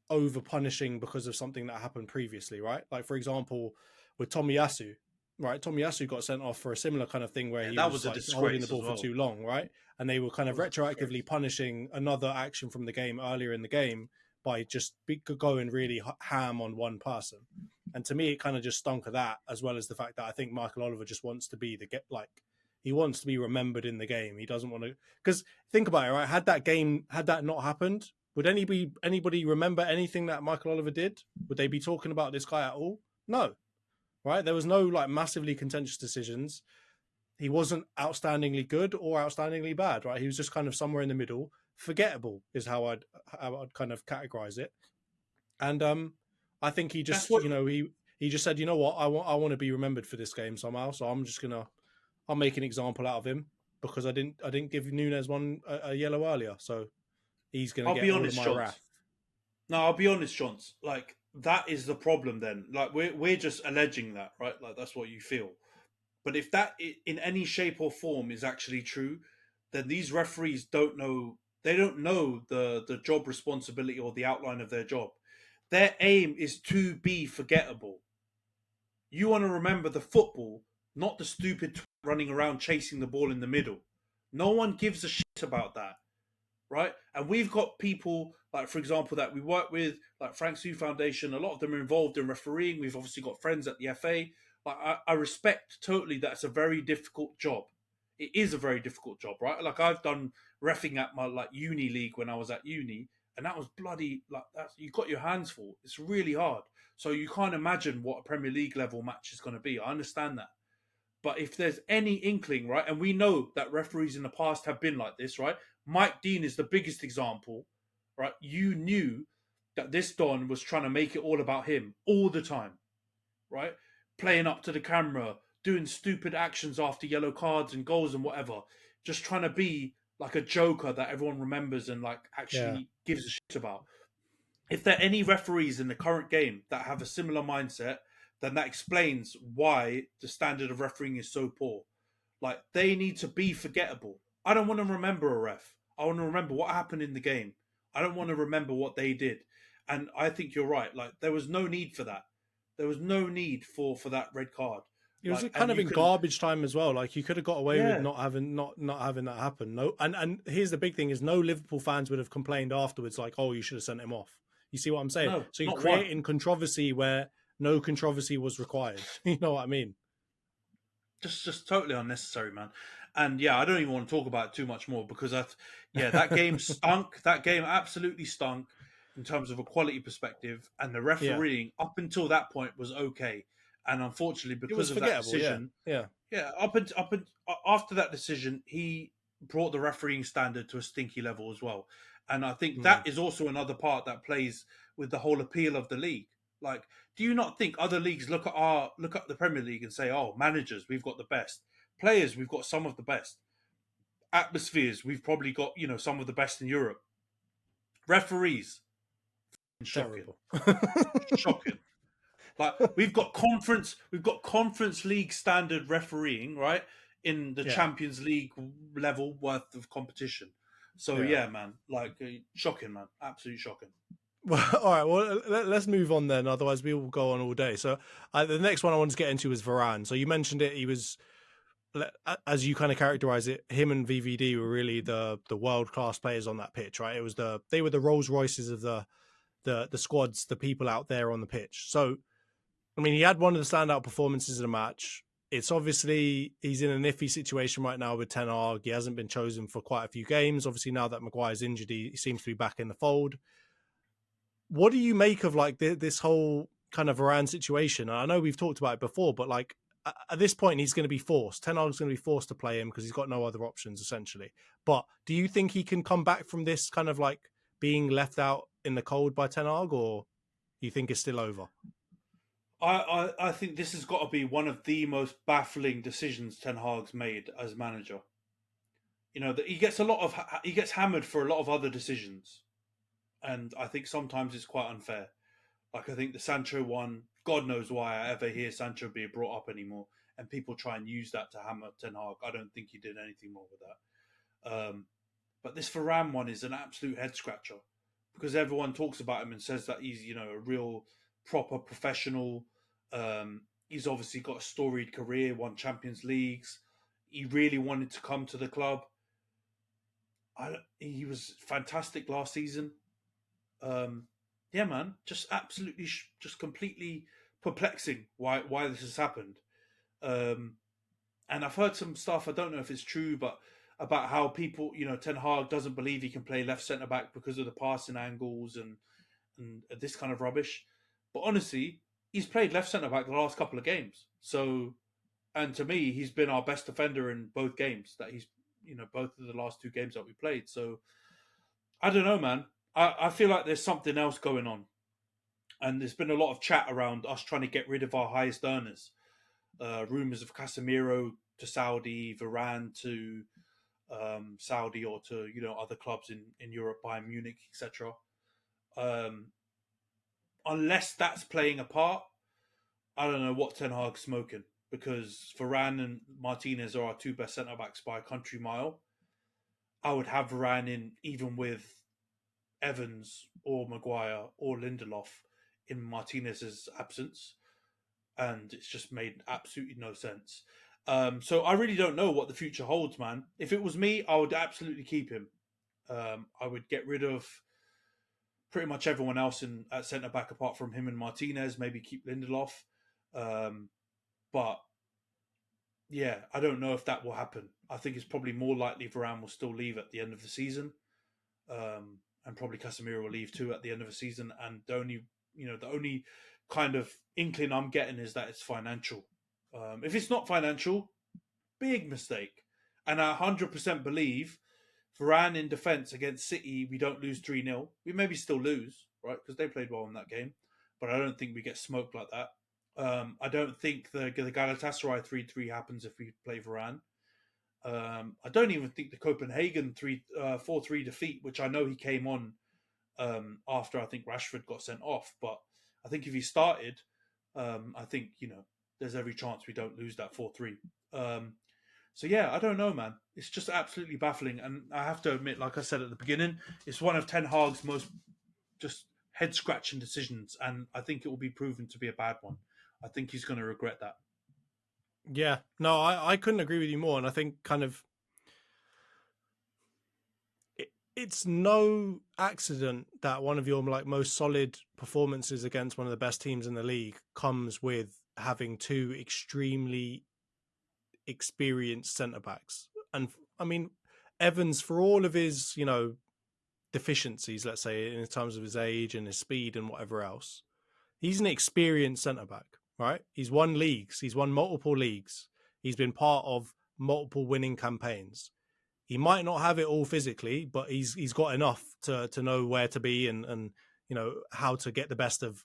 over punishing because of something that happened previously, right? Like, for example, with Tomiyasu, right? Tomiyasu got sent off for a similar kind of thing where
Yeah,
he
that
was
was a
like holding the
disgrace as
ball for
well.
too long, right? And they were kind
That
of
was a disgrace.
retroactively punishing another action from the game earlier in the game by just going really ham on one person. And to me, it kind of just stunk of that, as well as the fact that I think Michael Oliver just wants to be he wants to be remembered in the game. He doesn't want to, because think about it, right? Had that not happened, would anybody remember anything that Michael Oliver did? Would they be talking about this guy at all? No, right? There was no like massively contentious decisions. He wasn't outstandingly good or outstandingly bad, right? He was just kind of somewhere in the middle. Forgettable is how I'd kind of categorize it. And I think he
That's
just,
what.
you know, he just said, you know what, I want to be remembered for this game somehow, so I'll make an example out of him because I didn't give Nunes a yellow earlier, so he's gonna
I'll
get
be
all of
honest,
my
Johns.
wrath.
No, I'll be honest, Johns. Like that is the problem. Then, like we're just alleging that, right? Like that's what you feel. But if that in any shape or form is actually true, then these referees don't know. They don't know the job responsibility or the outline of their job. Their aim is to be forgettable. You want to remember the football, not the stupid running around chasing the ball in the middle. No one gives a shit about that, right? And we've got people like, for example, that we work with, like Frank Sue Foundation. A lot of them are involved in refereeing. We've obviously got friends at the FA. Like, I respect totally that it's a very difficult job. It is a very difficult job, right? Like I've done refing at my like uni league when I was at uni, and that was bloody like that. You got your hands full. It's really hard. So you can't imagine what a Premier League level match is going to be. I understand that. But if there's any inkling, right, and we know that referees in the past have been like this, right? Mike Dean is the biggest example, right? You knew that this Don was trying to make it all about him all the time, right? Playing up to the camera, doing stupid actions after yellow cards and goals and whatever, just trying to be like a joker that everyone remembers and like
Yeah,
actually gives a shit about. If there are any referees in the current game that have a similar mindset, then that explains why the standard of refereeing is so poor. Like they need to be forgettable. I don't want to remember a ref. I want to remember what happened in the game. I don't want to remember what they did. And I think you're right. Like there was no need for that. There was no need for that red card.
it was
Like
kind
and
of
you
in
can
garbage time as well. Like you could have got away with
yeah.
not having that happen. No, and here's the big thing: is no Liverpool fans would have complained afterwards, like, "Oh, you should have sent him off." You see what I'm saying?
No,
So you're
not one.
creating controversy where no controversy was required. You know what I mean?
Just totally unnecessary, man. And yeah, I don't even want to talk about it too much more because yeah, that game stunk. That game absolutely stunk in terms of a quality perspective, and the
Yeah,
refereeing up until that point was okay. And unfortunately,
it
because
was
of that
forgettable. Yeah,
decision,
yeah,
yeah, after that decision, he brought the refereeing standard to a stinky level as well. And I think
mm.
that is also another part that plays with the whole appeal of the league. Like, do you not think other leagues look at the Premier League and say, "Oh, managers, we've got the best. Players, we've got some of the best. Atmospheres, we've probably got, some of the best in Europe. Referees, shocking.
Terrible.
Shocking. Like we've got conference league standard refereeing, right? In the
Yeah,
Champions League level worth of competition. So
yeah.
yeah, man, like shocking, man, absolutely shocking.
Well, all right. Well, let's move on then. Otherwise, we will go on all day. So, the next one I wanted to get into was Varane. So you mentioned it. He was, as you kind of characterize it, him and VVD were really the world class players on that pitch, right? They were the Rolls Royces of the squads, the people out there on the pitch. So, I mean, he had one of the standout performances of the match. It's obviously he's in an iffy situation right now with Ten Hag. He hasn't been chosen for quite a few games. Obviously, now that Maguire's injured, he seems to be back in the fold. What do you make of like this whole kind of Varane situation? I know we've talked about it before, but like at this point he's going to be forced. Ten Hag's going to be forced to play him because he's got no other options essentially. But do you think he can come back from this kind of like being left out in the cold by Ten Hag, or you think it's still over?
I think this has got to be one of the most baffling decisions Ten Hag's made as manager. You know, that he gets hammered for a lot of other decisions, and I think sometimes it's quite unfair. Like I think the Sancho one, God knows why I ever hear Sancho being brought up anymore, and people try and use that to hammer Ten Hag. I don't think he did anything wrong with that. But this Varane one is an absolute head scratcher because everyone talks about him and says that he's, you know, a real proper professional. He's obviously got a storied career, won Champions Leagues. He really wanted to come to the club. He was fantastic last season. Yeah, man, just absolutely, just completely perplexing why this has happened. And I've heard some stuff. I don't know if it's true, but about how people, you know, Ten Hag doesn't believe he can play left centre back because of the passing angles and this kind of rubbish. But honestly, he's played left centre back the last couple of games. So, and to me, he's been our best defender in both games that he's, you know, both of the last 2 games that we played. So, I don't know, man. I feel like there's something else going on. And there's been a lot of chat around us trying to get rid of our highest earners. Rumours of Casemiro to Saudi, Varane to Saudi or to, you know, other clubs in Europe, Bayern Munich, etc. Unless that's playing a part, I don't know what Ten Hag's smoking, because Varane and Martinez are our 2 best centre-backs by a country mile. I would have Varane in even with Evans or Maguire or Lindelof in Martinez's absence, and it's just made absolutely no sense. So I really don't know what the future holds, man. If it was me, I would absolutely keep him. I would get rid of pretty much everyone else at centre back apart from him and Martinez. Maybe keep Lindelof, but yeah, I don't know if that will happen. I think it's probably more likely Varane will still leave at the end of the season, and probably Casemiro will leave too at the end of the season. And the only kind of inkling I'm getting is that it's financial. If it's not financial, big mistake. And I 100% believe Varane in defence against City, we don't lose 3-0. We maybe still lose, right? Because they played well in that game. But I don't think we get smoked like that. I don't think the Galatasaray 3-3 happens if we play Varane. I don't even think the Copenhagen 4-3 defeat, which I know he came on after I think Rashford got sent off. But I think if he started, I think, you know, there's every chance we don't lose that 4-3. So yeah, I don't know, man. It's just absolutely baffling. And I have to admit, like I said at the beginning, it's one of Ten Hag's most just head-scratching decisions. And I think it will be proven to be a bad one. I think he's going to regret that.
Yeah, no, I couldn't agree with you more. And I think kind of it's no accident that one of your like most solid performances against one of the best teams in the league comes with having 2 extremely experienced centre-backs. And I mean, Evans, for all of his, you know, deficiencies, let's say, in terms of his age and his speed and whatever else, he's an experienced centre-back, right? He's won leagues. He's won multiple leagues. He's been part of multiple winning campaigns. He might not have it all physically, but he's got enough to know where to be and you know, how to get the best of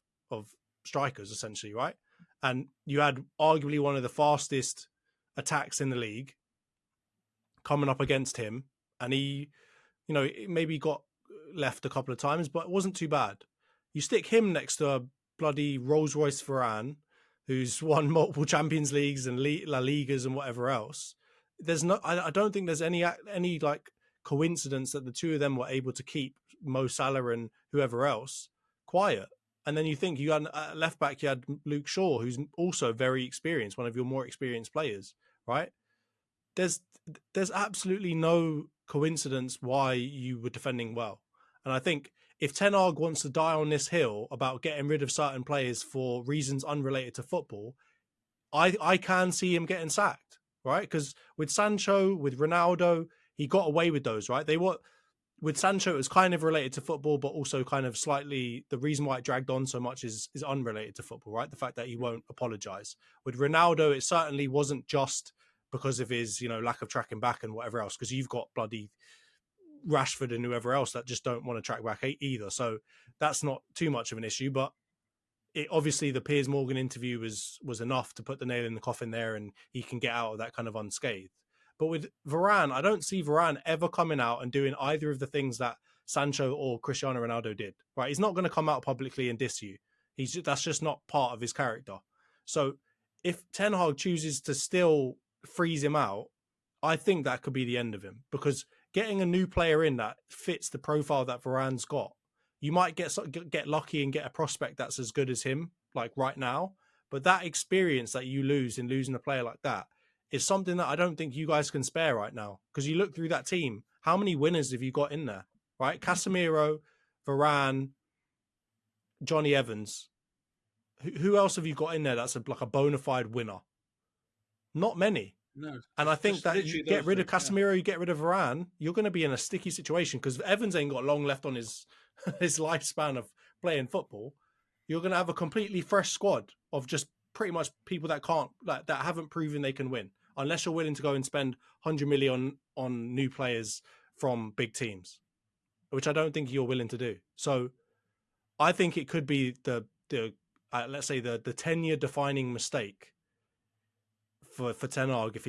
strikers, essentially, right? And you had arguably one of the fastest attacks in the league coming up against him, and he, you know, maybe got left a couple of times, but it wasn't too bad. You stick him next to a bloody Rolls Royce Varane, who's won multiple Champions Leagues and La Ligas and whatever else. There's no, I don't think there's any like coincidence that the 2 of them were able to keep Mo Salah and whoever else quiet. And then you think you had left back, you had Luke Shaw, who's also very experienced, one of your more experienced players, right? There's absolutely no coincidence why you were defending well. And I think if Ten Hag wants to die on this hill about getting rid of certain players for reasons unrelated to football, I can see him getting sacked, right? Because with Sancho, with Ronaldo, he got away with those, right? with Sancho, it was kind of related to football, but also kind of slightly the reason why it dragged on so much is unrelated to football, right? The fact that he won't apologize. With Ronaldo, it certainly wasn't just because of his, lack of tracking back and whatever else, because you've got bloody Rashford and whoever else that just don't want to track back either. So that's not too much of an issue, but obviously the Piers Morgan interview was enough to put the nail in the coffin there, and he can get out of that kind of unscathed. But with Varane, I don't see Varane ever coming out and doing either of the things that Sancho or Cristiano Ronaldo did. Right? He's not going to come out publicly and diss you. That's just not part of his character. So if Ten Hag chooses to still freeze him out, I think that could be the end of him, because getting a new player in that fits the profile that Varane's got, you might get lucky and get a prospect that's as good as him, like right now. But that experience that you lose in losing a player like that is something that I don't think you guys can spare right now. Because you look through that team, how many winners have you got in there, right? Casemiro, Varane, Johnny Evans. Who else have you got in there that's like a bona fide winner? Not many.
No,
and I think that you get rid of Casemiro, you get rid of Varane, you're going to be in a sticky situation, because Evans ain't got long left on his lifespan of playing football. You're going to have a completely fresh squad of just pretty much people that haven't proven they can win, unless you're willing to go and spend 100 million on new players from big teams, which I don't think you're willing to do. So I think it could be the let's say the 10-year defining mistake for Ten Hag if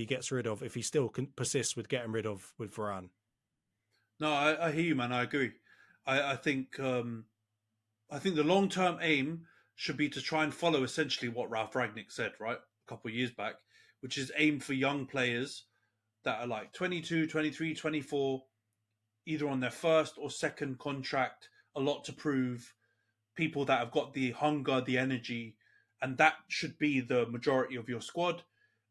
he still persists with getting rid of with Varane.
No, I hear you, man. I agree. I think the long-term aim should be to try and follow essentially what Ralph Rangnick said, right, a couple of years back, which is aim for young players that are like 22, 23, 24, either on their first or second contract, a lot to prove, people that have got the hunger, the energy, and that should be the majority of your squad.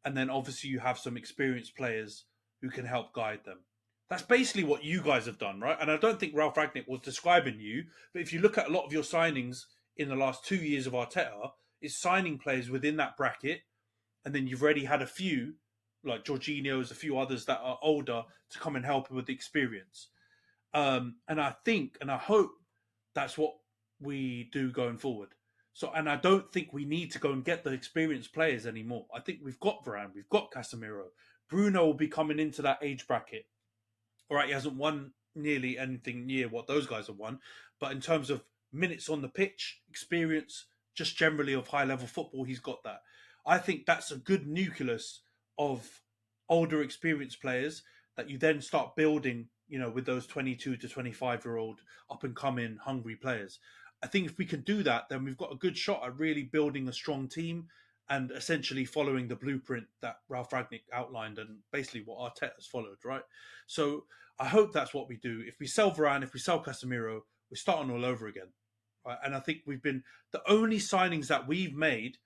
And then obviously you have some experienced players who can help guide them. That's basically what you guys have done, right? And I don't think Ralph Rangnick was describing you, but if you look at a lot of your signings in the last 2 years of Arteta, it's signing players within that bracket, and then you've already had a few, like Jorginho's, a few others that are older to come and help with the experience. And I think, and I hope that's what we do going forward. So, and I don't think we need to go and get the experienced players anymore. I think we've got Varane, we've got Casemiro. Bruno will be coming into that age bracket. All right, he hasn't won nearly anything near what those guys have won, but in terms of minutes on the pitch, experience, just generally of high-level football, he's got that. I think that's a good nucleus of older, experienced players that you then start building, with those 22 to 25-year-old up-and-coming, hungry players. I think if we can do that, then we've got a good shot at really building a strong team and essentially following the blueprint that Ralph Rangnick outlined and basically what Arteta's followed, right? So I hope that's what we do. If we sell Varane, if we sell Casemiro, we're starting all over again, right? And I think we've been the only signings that we've made.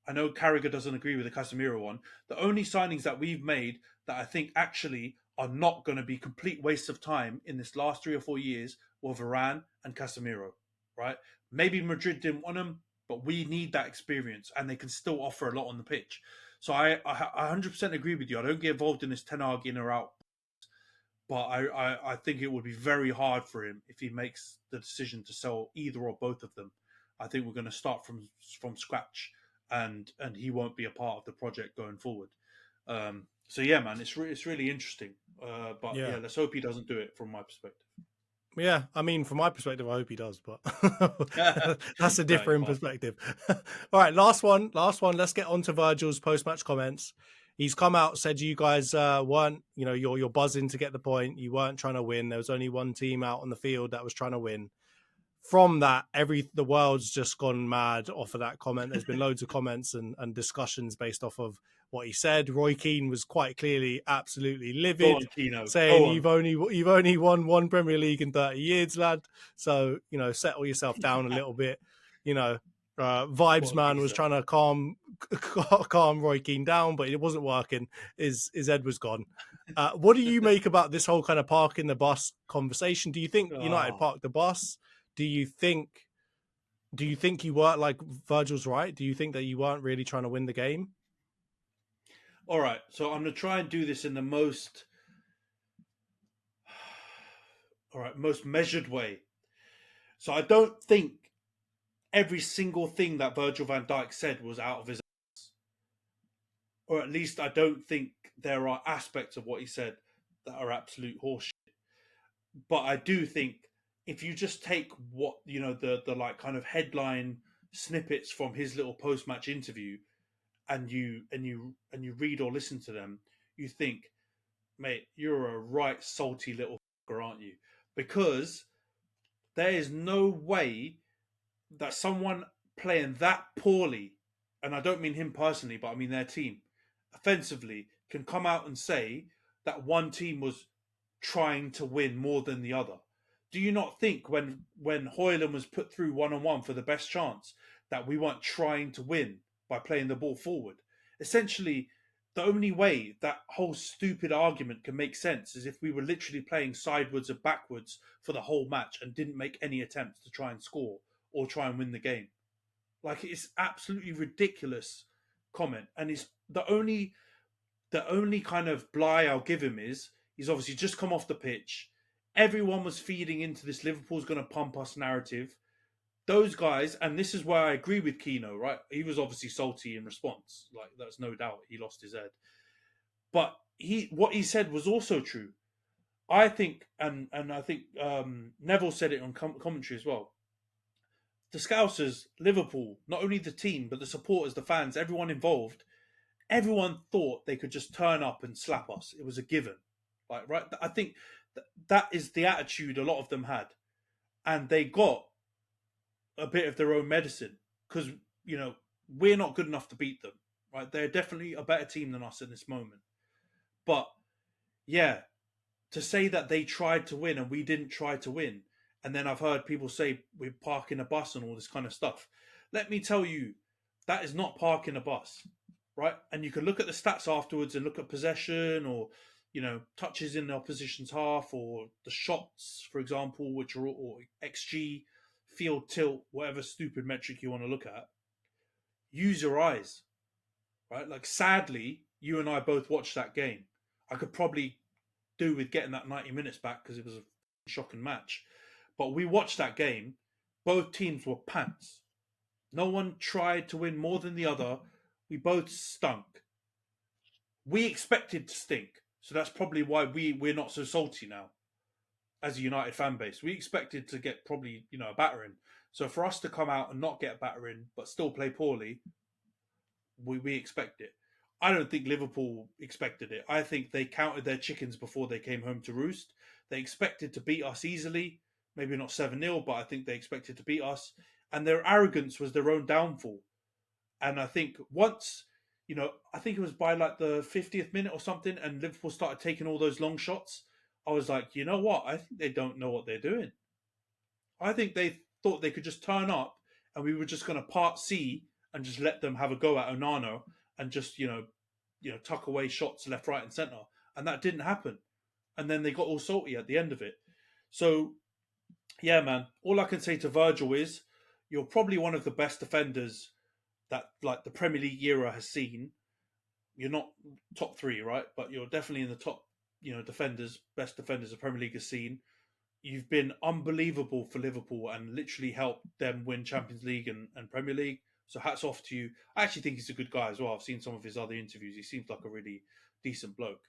I know Carragher doesn't agree with the Casemiro one. The only signings that we've made that I think actually are not going to be complete wastes of time in this last 3 or 4 years were Varane and Casemiro, right? Maybe Madrid didn't want them, but we need that experience, and they can still offer a lot on the pitch. So I 100% agree with you. I don't get involved in this Ten Hag in or out, but I think it would be very hard for him if he makes the decision to sell either or both of them. I think we're going to start from scratch, and he won't be a part of the project going forward. So yeah, man, it's really interesting. But yeah, let's hope he doesn't do it from my perspective.
Yeah, I mean, from my perspective, I hope he does, but that's a different perspective. All right, last one. Let's get on to Virgil's post-match comments. He's come out, said you guys weren't, you're buzzing to get the point. You weren't trying to win. There was only one team out on the field that was trying to win. From that, the world's just gone mad off of that comment. There's been loads of comments and discussions based off of what he said. Roy Keane was quite clearly absolutely livid, saying you've only won one Premier League in 30 years, lad. So settle yourself down a little bit. Vibes man was trying to calm Roy Keane down, but it wasn't working. His head was gone. What do you make about this whole kind of parking the bus conversation? Do you think United parked the bus? Do you think you weren't, like Virgil's right? Do you think that you weren't really trying to win the game?
All right, so I'm going to try and do this in the most All right, most measured way. So I don't think every single thing that Virgil van Dijk said was out of his ass. Or at least I don't think there are aspects of what he said that are absolute horseshit. But I do think if you just take what the like kind of headline snippets from his little post match interview and you read or listen to them, you think, mate, you're a right salty little fucker, aren't you? Because there is no way that someone playing that poorly, and I don't mean him personally, but I mean their team, offensively, can come out and say that one team was trying to win more than the other. Do you not think when Hoyland was put through 1-on-1 for the best chance that we weren't trying to win by playing the ball forward? Essentially, the only way that whole stupid argument can make sense is if we were literally playing sideways and backwards for the whole match and didn't make any attempts to try and score or try and win the game. Like, it's absolutely ridiculous comment, and it's the only kind of blie I'll give him is he's obviously just come off the pitch. Everyone was feeding into this Liverpool's going to pump us narrative. Those guys, and this is where I agree with Keno, right? He was obviously salty in response. Like, that's no doubt. He lost his head. But what he said was also true. I think, and I think Neville said it on commentary as well. The Scousers, Liverpool, not only the team, but the supporters, the fans, everyone involved, everyone thought they could just turn up and slap us. It was a given. Like, right? I think that is the attitude a lot of them had. And they got a bit of their own medicine because, we're not good enough to beat them, right? They're definitely a better team than us in this moment. But, yeah, to say that they tried to win and we didn't try to win, and then I've heard people say we're parking a bus and all this kind of stuff. Let me tell you, that is not parking a bus, right? And you can look at the stats afterwards and look at possession or, touches in the opposition's half or the shots, for example, which are or XG, field tilt, whatever stupid metric you want to look at. Use your eyes, right? Like, sadly, you and I both watched that game. I could probably do with getting that 90 minutes back because it was a shocking match. But we watched that game. Both teams were pants. No one tried to win more than the other. We both stunk. We expected to stink. So that's probably why we're not so salty now as a United fan base. We expected to get probably, a battering. So for us to come out and not get a battering but still play poorly, we expect it. I don't think Liverpool expected it. I think they counted their chickens before they came home to roost. They expected to beat us easily. Maybe not 7-0, but I think they expected to beat us. And their arrogance was their own downfall. And I think once, I think it was by like the 50th minute or something, and Liverpool started taking all those long shots, I was like, you know what? I think they don't know what they're doing. I think they thought they could just turn up and we were just going to part C and just let them have a go at Onana and just, tuck away shots left, right, and centre. And that didn't happen. And then they got all salty at the end of it. So, yeah, man, all I can say to Virgil is you're probably one of the best defenders that, like, the Premier League era has seen. You're not top 3, right? But you're definitely in the top, best defenders the Premier League has seen. You've been unbelievable for Liverpool and literally helped them win Champions League and Premier League. So hats off to you. I actually think he's a good guy as well. I've seen some of his other interviews. He seems like a really decent bloke.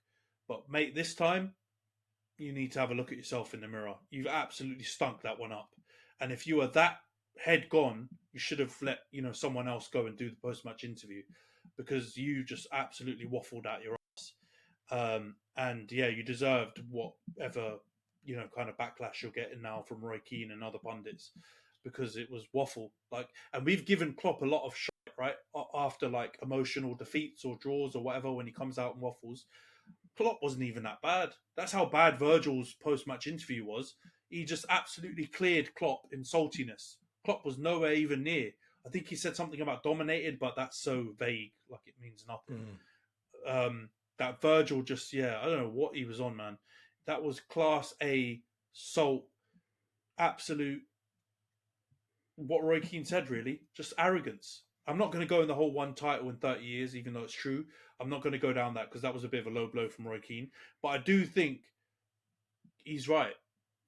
But, mate, this time, you need to have a look at yourself in the mirror. You've absolutely stunk that one up. And if you were that head gone, you should have let, someone else go and do the post-match interview because you just absolutely waffled out your ass. And, yeah, you deserved whatever, kind of backlash you're getting now from Roy Keane and other pundits because it was waffle. And we've given Klopp a lot of shit, right? After, emotional defeats or draws or whatever when he comes out and waffles. Klopp wasn't even that bad. That's how bad Virgil's post-match interview was. He just absolutely cleared Klopp in saltiness. Klopp was nowhere even near. I think he said something about dominated, but that's so vague, like it means nothing. That Virgil just, I don't know what he was on, man. That was class A salt, absolute, what Roy Keane said, really. Just arrogance. I'm not going to go in the whole one title in 30 years, even though it's true. I'm not going to go down that because that was a bit of a low blow from Roy Keane. But I do think he's right.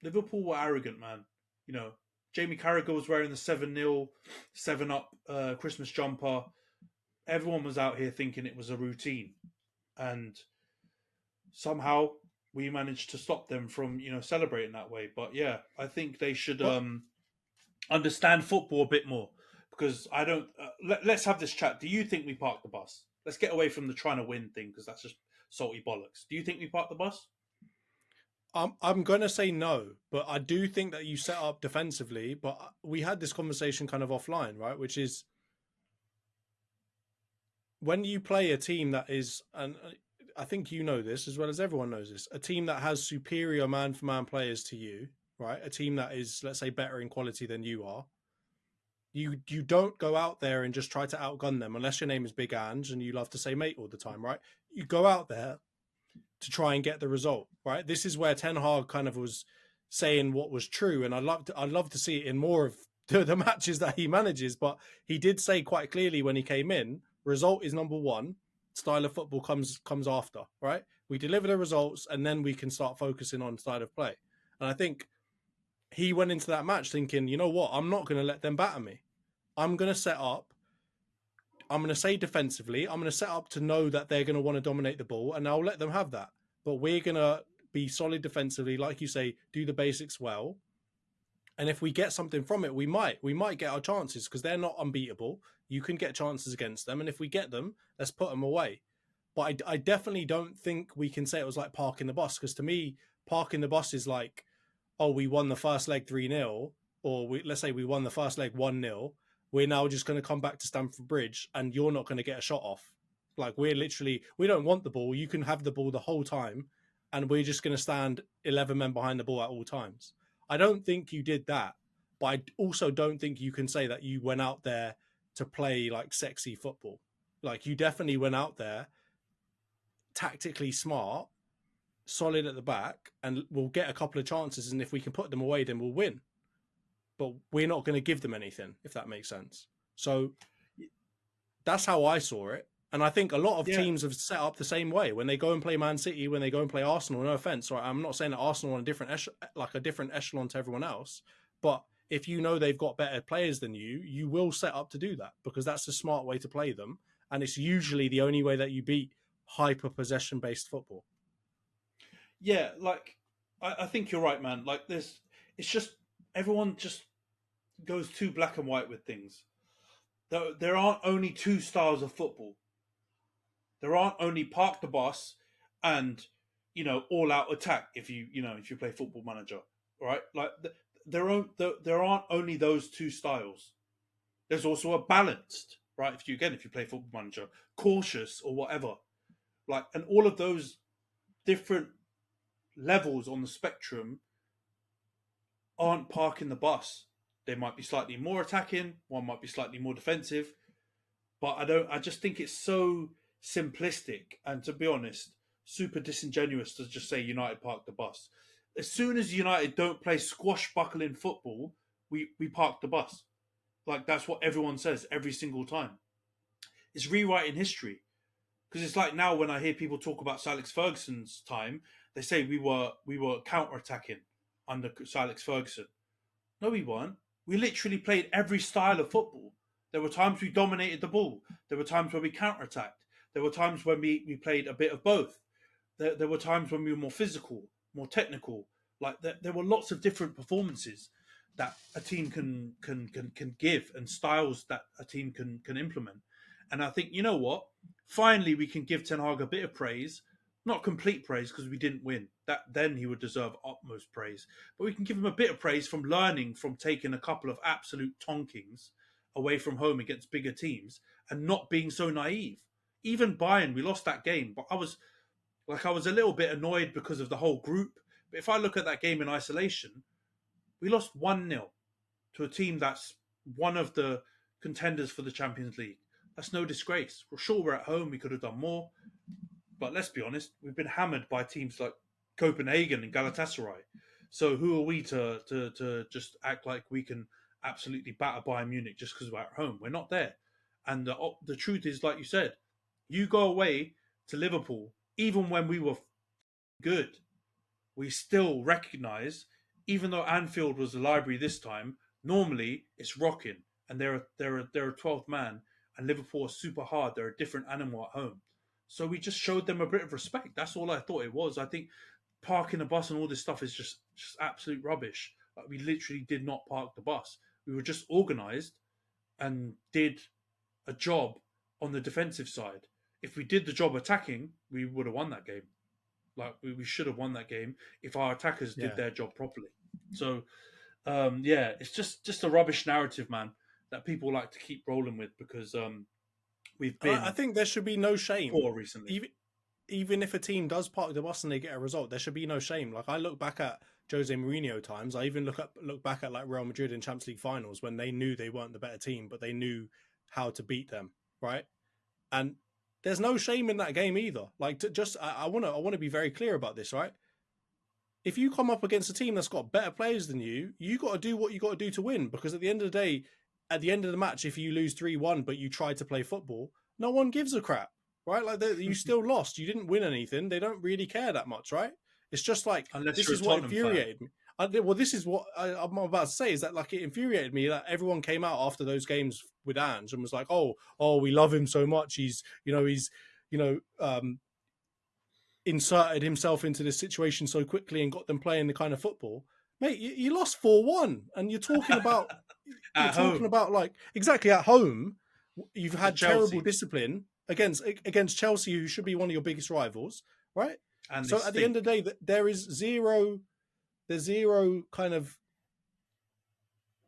Liverpool were arrogant, man. You know, Jamie Carragher was wearing the 7-0, 7-up Christmas jumper. Everyone was out here thinking it was a routine. And somehow we managed to stop them from, celebrating that way. But yeah, I think they should
What
understand football a bit more. Because I don't. Let's have this chat. Do you think we parked the bus? Let's get away from the trying to win thing because that's just salty bollocks. Do you think we parked the bus?
I'm going to say no, but I do think that you set up defensively. But we had this conversation kind of offline, right? Which is when you play a team that is, and I think you know this as well as everyone knows this, a team that has superior man-for-man players to you, right? A team that is, let's say, better in quality than you are. You don't go out there and just try to outgun them unless your name is Big Ange and you love to say mate all the time, right? You go out there to try and get the result, right? This is where Ten Hag kind of was saying what was true, and I'd love to see it in more of the matches that he manages. But he did say quite clearly when he came in, result is number one. Style of football comes after, right? We deliver the results, and then we can start focusing on style of play. And I think he went into that match thinking, you know what, I'm not going to let them batter me. I'm going to set up. I'm going to say defensively, I'm going to set up to know that they're going to want to dominate the ball, and I'll let them have that. But we're going to be solid defensively, like you say, do the basics well. And if we get something from it, we might get our chances because they're not unbeatable. You can get chances against them, and if we get them, let's put them away. But I definitely don't think we can say it was like parking the bus, because to me, parking the bus is like, oh, we won the first leg 3-0, or let's say we won the first leg 1-0. We're now just going to come back to Stamford Bridge and you're not going to get a shot off. Like we don't want the ball. You can have the ball the whole time and we're just going to stand 11 men behind the ball at all times. I don't think you did that, but I also don't think you can say that you went out there to play like sexy football. Like you definitely went out there tactically smart, solid at the back, and we'll get a couple of chances. And if we can put them away, then we'll win. But we're not going to give them anything, if that makes sense. So that's how I saw it. And I think a lot of teams have set up the same way. When they go and play Man City, when they go and play Arsenal, no offense, right? I'm not saying that Arsenal are on a different echelon to everyone else. But if you know they've got better players than you, you will set up to do that because that's the smart way to play them. And it's usually the only way that you beat hyper possession-based football.
Yeah, like, I think you're right, man. Like, it's just, everyone just goes too black and white with things. There aren't only two styles of football. There aren't only park the bus and, all out attack if you play Football Manager, right? Like there aren't only those two styles. There's also a balanced, right? If you play Football Manager, cautious or whatever, like, and all of those different levels on the spectrum aren't parking the bus. They might be slightly more attacking, one might be slightly more defensive, but I just think it's so simplistic and, to be honest, super disingenuous to just say United parked the bus. As soon as United don't play squashbuckling football, we park the bus. Like, that's what everyone says every single time. It's rewriting history. Because it's like now when I hear people talk about Sir Alex Ferguson's time, they say we were counter-attacking under Sir Alex Ferguson. No, we weren't. We literally played every style of football. There were times we dominated the ball. There were times where we counter-attacked. There were times when we played a bit of both. There were times when we were more physical, more technical. Like there were lots of different performances that a team can give and styles that a team can implement. And I think, you know what? Finally, we can give Ten Hag a bit of praise. Not complete praise because we didn't win. Then he would deserve utmost praise. But we can give him a bit of praise from learning from taking a couple of absolute tonkings away from home against bigger teams and not being so naive. Even Bayern, we lost that game, but I was a little bit annoyed because of the whole group. But if I look at that game in isolation, we lost 1-0 to a team that's one of the contenders for the Champions League. That's no disgrace. We're sure we're at home. We could have done more. But let's be honest, we've been hammered by teams like Copenhagen and Galatasaray. So who are we to just act like we can absolutely batter Bayern Munich just because we're at home? We're not there. And the truth is, like you said, you go away to Liverpool, even when we were good, we still recognise even though Anfield was the library this time, normally it's rocking, and they're a 12th man, and Liverpool are super hard. They're a different animal at home. So we just showed them a bit of respect. That's all I thought it was. I think parking the bus and all this stuff is just absolute rubbish. Like, we literally did not park the bus. We were just organised and did a job on the defensive side. If we did the job attacking, we would have won that game. Like, we should have won that game if our attackers did their job properly. So, it's just a rubbish narrative, man, that people like to keep rolling with because we've been.
I think there should be no shame.
Poor recently.
Even if a team does park the bus and they get a result, there should be no shame. Like, I look back at Jose Mourinho times. I even look back at like Real Madrid in Champions League finals when they knew they weren't the better team, but they knew how to beat them, right? And there's no shame in that game either. Like, I want to be very clear about this, right? If you come up against a team that's got better players than you got to do what you got to do to win. Because at the end of the day, at the end of the match, if you lose 3-1 but you try to play football, no one gives a crap, right? Like, you still lost. You didn't win anything. They don't really care that much, right? It's just like, this is what infuriated me. Well, this is what I'm about to say, is that like it infuriated me that everyone came out after those games with Ange and was like, oh, we love him so much. He's inserted himself into this situation so quickly and got them playing the kind of football. Mate, you lost 4-1 and you're talking about like exactly at home. You've had terrible discipline against Chelsea, who should be one of your biggest rivals, right? And so at the end of the day, there's zero kind of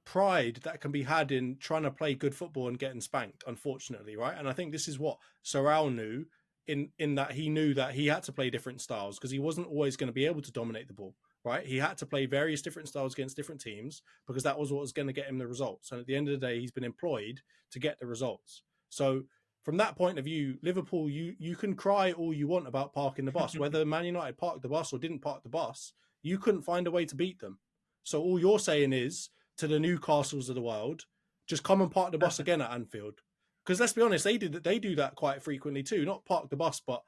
pride that can be had in trying to play good football and getting spanked, unfortunately, right? And I think this is what Sorrell knew in that he knew that he had to play different styles because he wasn't always going to be able to dominate the ball, right? He had to play various different styles against different teams because that was what was going to get him the results. And at the end of the day, he's been employed to get the results. So from that point of view, Liverpool, you can cry all you want about parking the bus. Whether Man United parked the bus or didn't park the bus, you couldn't find a way to beat them. So all you're saying is to the Newcastles of the world, just come and park the bus again at Anfield. Because let's be honest, they do that quite frequently too. Not park the bus, but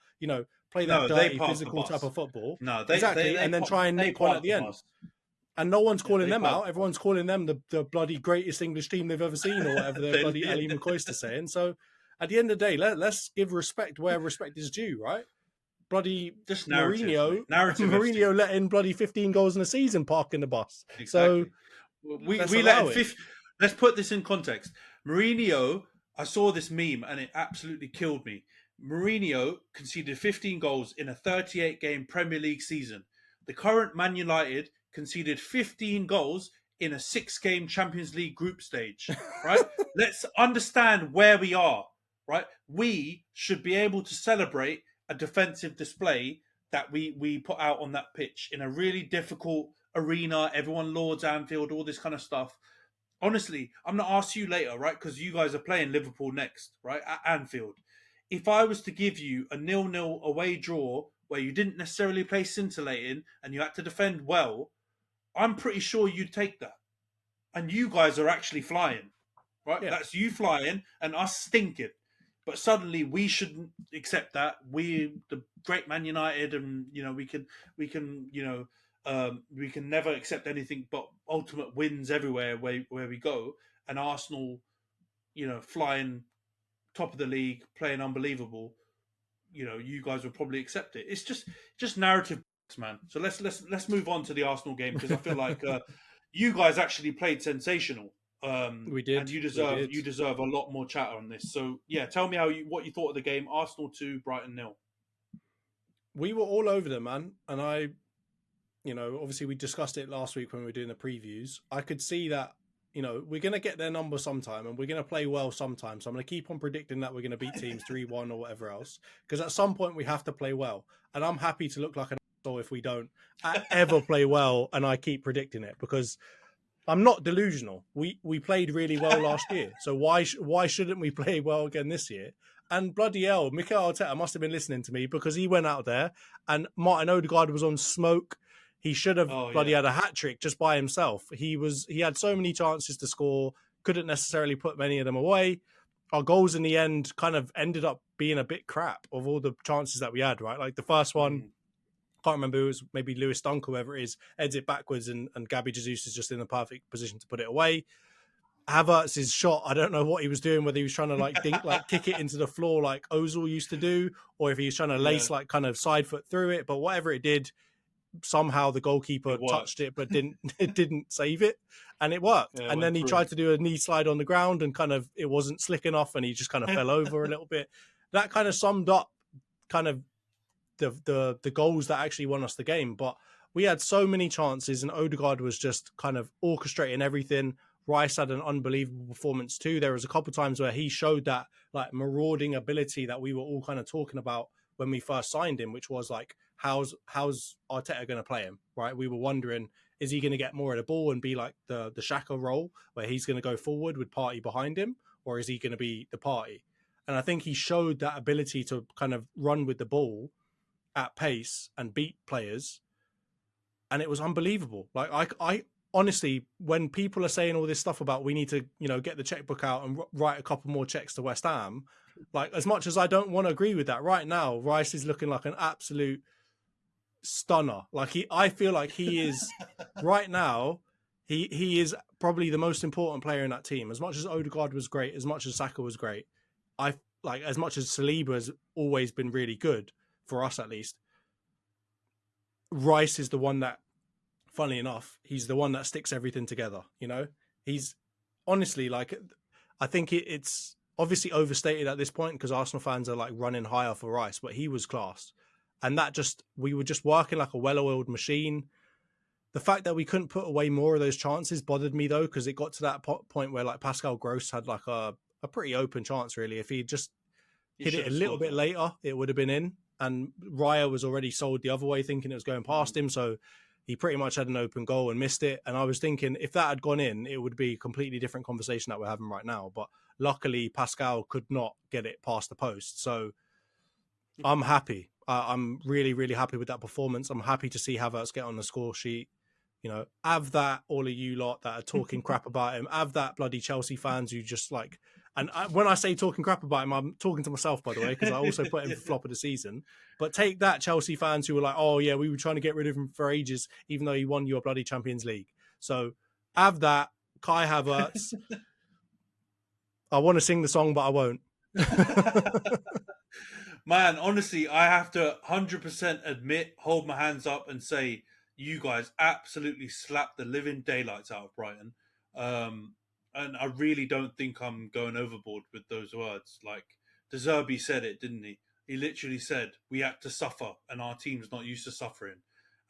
play that dirty, physical type of football.
No,
and then try and nick one at the end. And no one's calling them out. Everyone's calling them the bloody greatest English team they've ever seen, or whatever the bloody Ali McCoyster's saying. So at the end of the day, let's give respect where respect is due, right? Bloody
just
Mourinho let in bloody 15 goals in a season parking the bus.
Exactly.
So
we let in 50. Let's put this in context. Mourinho, I saw this meme and it absolutely killed me. Mourinho conceded 15 goals in a 38-game Premier League season. The current Man United conceded 15 goals in a 6-game Champions League group stage, right? Let's understand where we are, right? We should be able to celebrate a defensive display that we put out on that pitch in a really difficult arena. Everyone lauds Anfield, all this kind of stuff. Honestly, I'm going to ask you later, right? Because you guys are playing Liverpool next, right? At Anfield. If I was to give you a 0-0 away draw where you didn't necessarily play scintillating and you had to defend well, I'm pretty sure you'd take that. And you guys are actually flying, right? Yeah. That's you flying and us stinking. But suddenly we shouldn't accept that. We, the great Man United, and we can never accept anything but ultimate wins everywhere where we go. And Arsenal, flying top of the league, playing unbelievable. You guys would probably accept it. It's just narrative, man. So let's move on to the Arsenal game because I feel like you guys actually played sensational.
We did,
and you deserve a lot more chat on this. So yeah, tell me what you thought of the game. Arsenal 2, Brighton 0.
We were all over them, man, and I, obviously we discussed it last week when we were doing the previews. I could see that we're going to get their number sometime and we're going to play well sometime. So I'm going to keep on predicting that we're going to beat teams 3-1 or whatever else, because at some point we have to play well, and I'm happy to look like an asshole if we don't ever play well and I keep predicting it, because I'm not delusional. We played really well last year, so why shouldn't we play well again this year? And bloody hell, Mikel Arteta must have been listening to me, because he went out there and Martin Odegaard was on smoke. He should have had a hat trick just by himself. He had so many chances to score, couldn't necessarily put many of them away. Our goals in the end kind of ended up being a bit crap of all the chances that we had, right? Like the first one, can't remember, it was maybe Lewis Dunk, whoever it is, heads it backwards, and Gabby Jesus is just in the perfect position to put it away. Havertz's shot, I don't know what he was doing, whether he was trying to like kick it into the floor like Ozil used to do, or if he was trying to lace like kind of side foot through it. But whatever it did, somehow the goalkeeper touched it but didn't save it, and it worked. And then he tried to do a knee slide on the ground, and kind of it wasn't slick enough, and he just kind of fell over a little bit. That kind of summed up kind of the goals that actually won us the game. But we had so many chances, and Odegaard was just kind of orchestrating everything. Rice had an unbelievable performance too. There was a couple of times where he showed that like marauding ability that we were all kind of talking about when we first signed him, which was like, how's Arteta going to play him, right? We were wondering, is he going to get more of the ball and be like the Xhaka role where he's going to go forward with Partey behind him, or is he going to be the Partey? And I think he showed that ability to kind of run with the ball at pace and beat players. And it was unbelievable. Like I honestly, when people are saying all this stuff about we need to, get the checkbook out and write a couple more checks to West Ham, like as much as I don't want to agree with that right now, Rice is looking like an absolute stunner. Like I feel like he is right now, he is probably the most important player in that team. As much as Odegaard was great, as much as Saka was great, as much as Saliba has always been really good for us, at least, Rice is the one that, funnily enough, he's the one that sticks everything together. He's honestly like, I think it's obviously overstated at this point because Arsenal fans are like running higher for Rice, but he was class. And we were just working like a well-oiled machine. The fact that we couldn't put away more of those chances bothered me though, because it got to that point where like Pascal Gross had like a pretty open chance really. If he just hit it a little bit later, it would have been in. And Raya was already sold the other way, thinking it was going past him. So he pretty much had an open goal and missed it. And I was thinking if that had gone in, it would be a completely different conversation that we're having right now. But luckily, Pascal could not get it past the post. So I'm happy. I'm really, really happy with that performance. I'm happy to see Havertz get on the score sheet. Have that, all of you lot that are talking crap about him. Have that, bloody Chelsea fans who just like... And when I say talking crap about him, I'm talking to myself, by the way, because I also put him for flop of the season. But take that, Chelsea fans who were like, oh, yeah, we were trying to get rid of him for ages, even though he won your bloody Champions League. So have that, Kai Havertz. I want to sing the song, but I won't.
Man, honestly, I have to 100% admit, hold my hands up and say, you guys absolutely slapped the living daylights out of Brighton. And I really don't think I'm going overboard with those words. Like, Zerbi said it, didn't he? He literally said, we had to suffer, and our team's not used to suffering.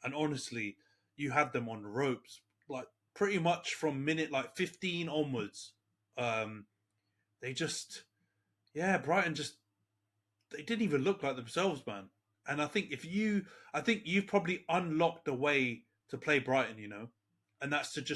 And honestly, you had them on ropes, like, pretty much from minute, 15 onwards. They just... Yeah, Brighton just... They didn't even look like themselves, man. And I think you've probably unlocked a way to play Brighton, and that's to just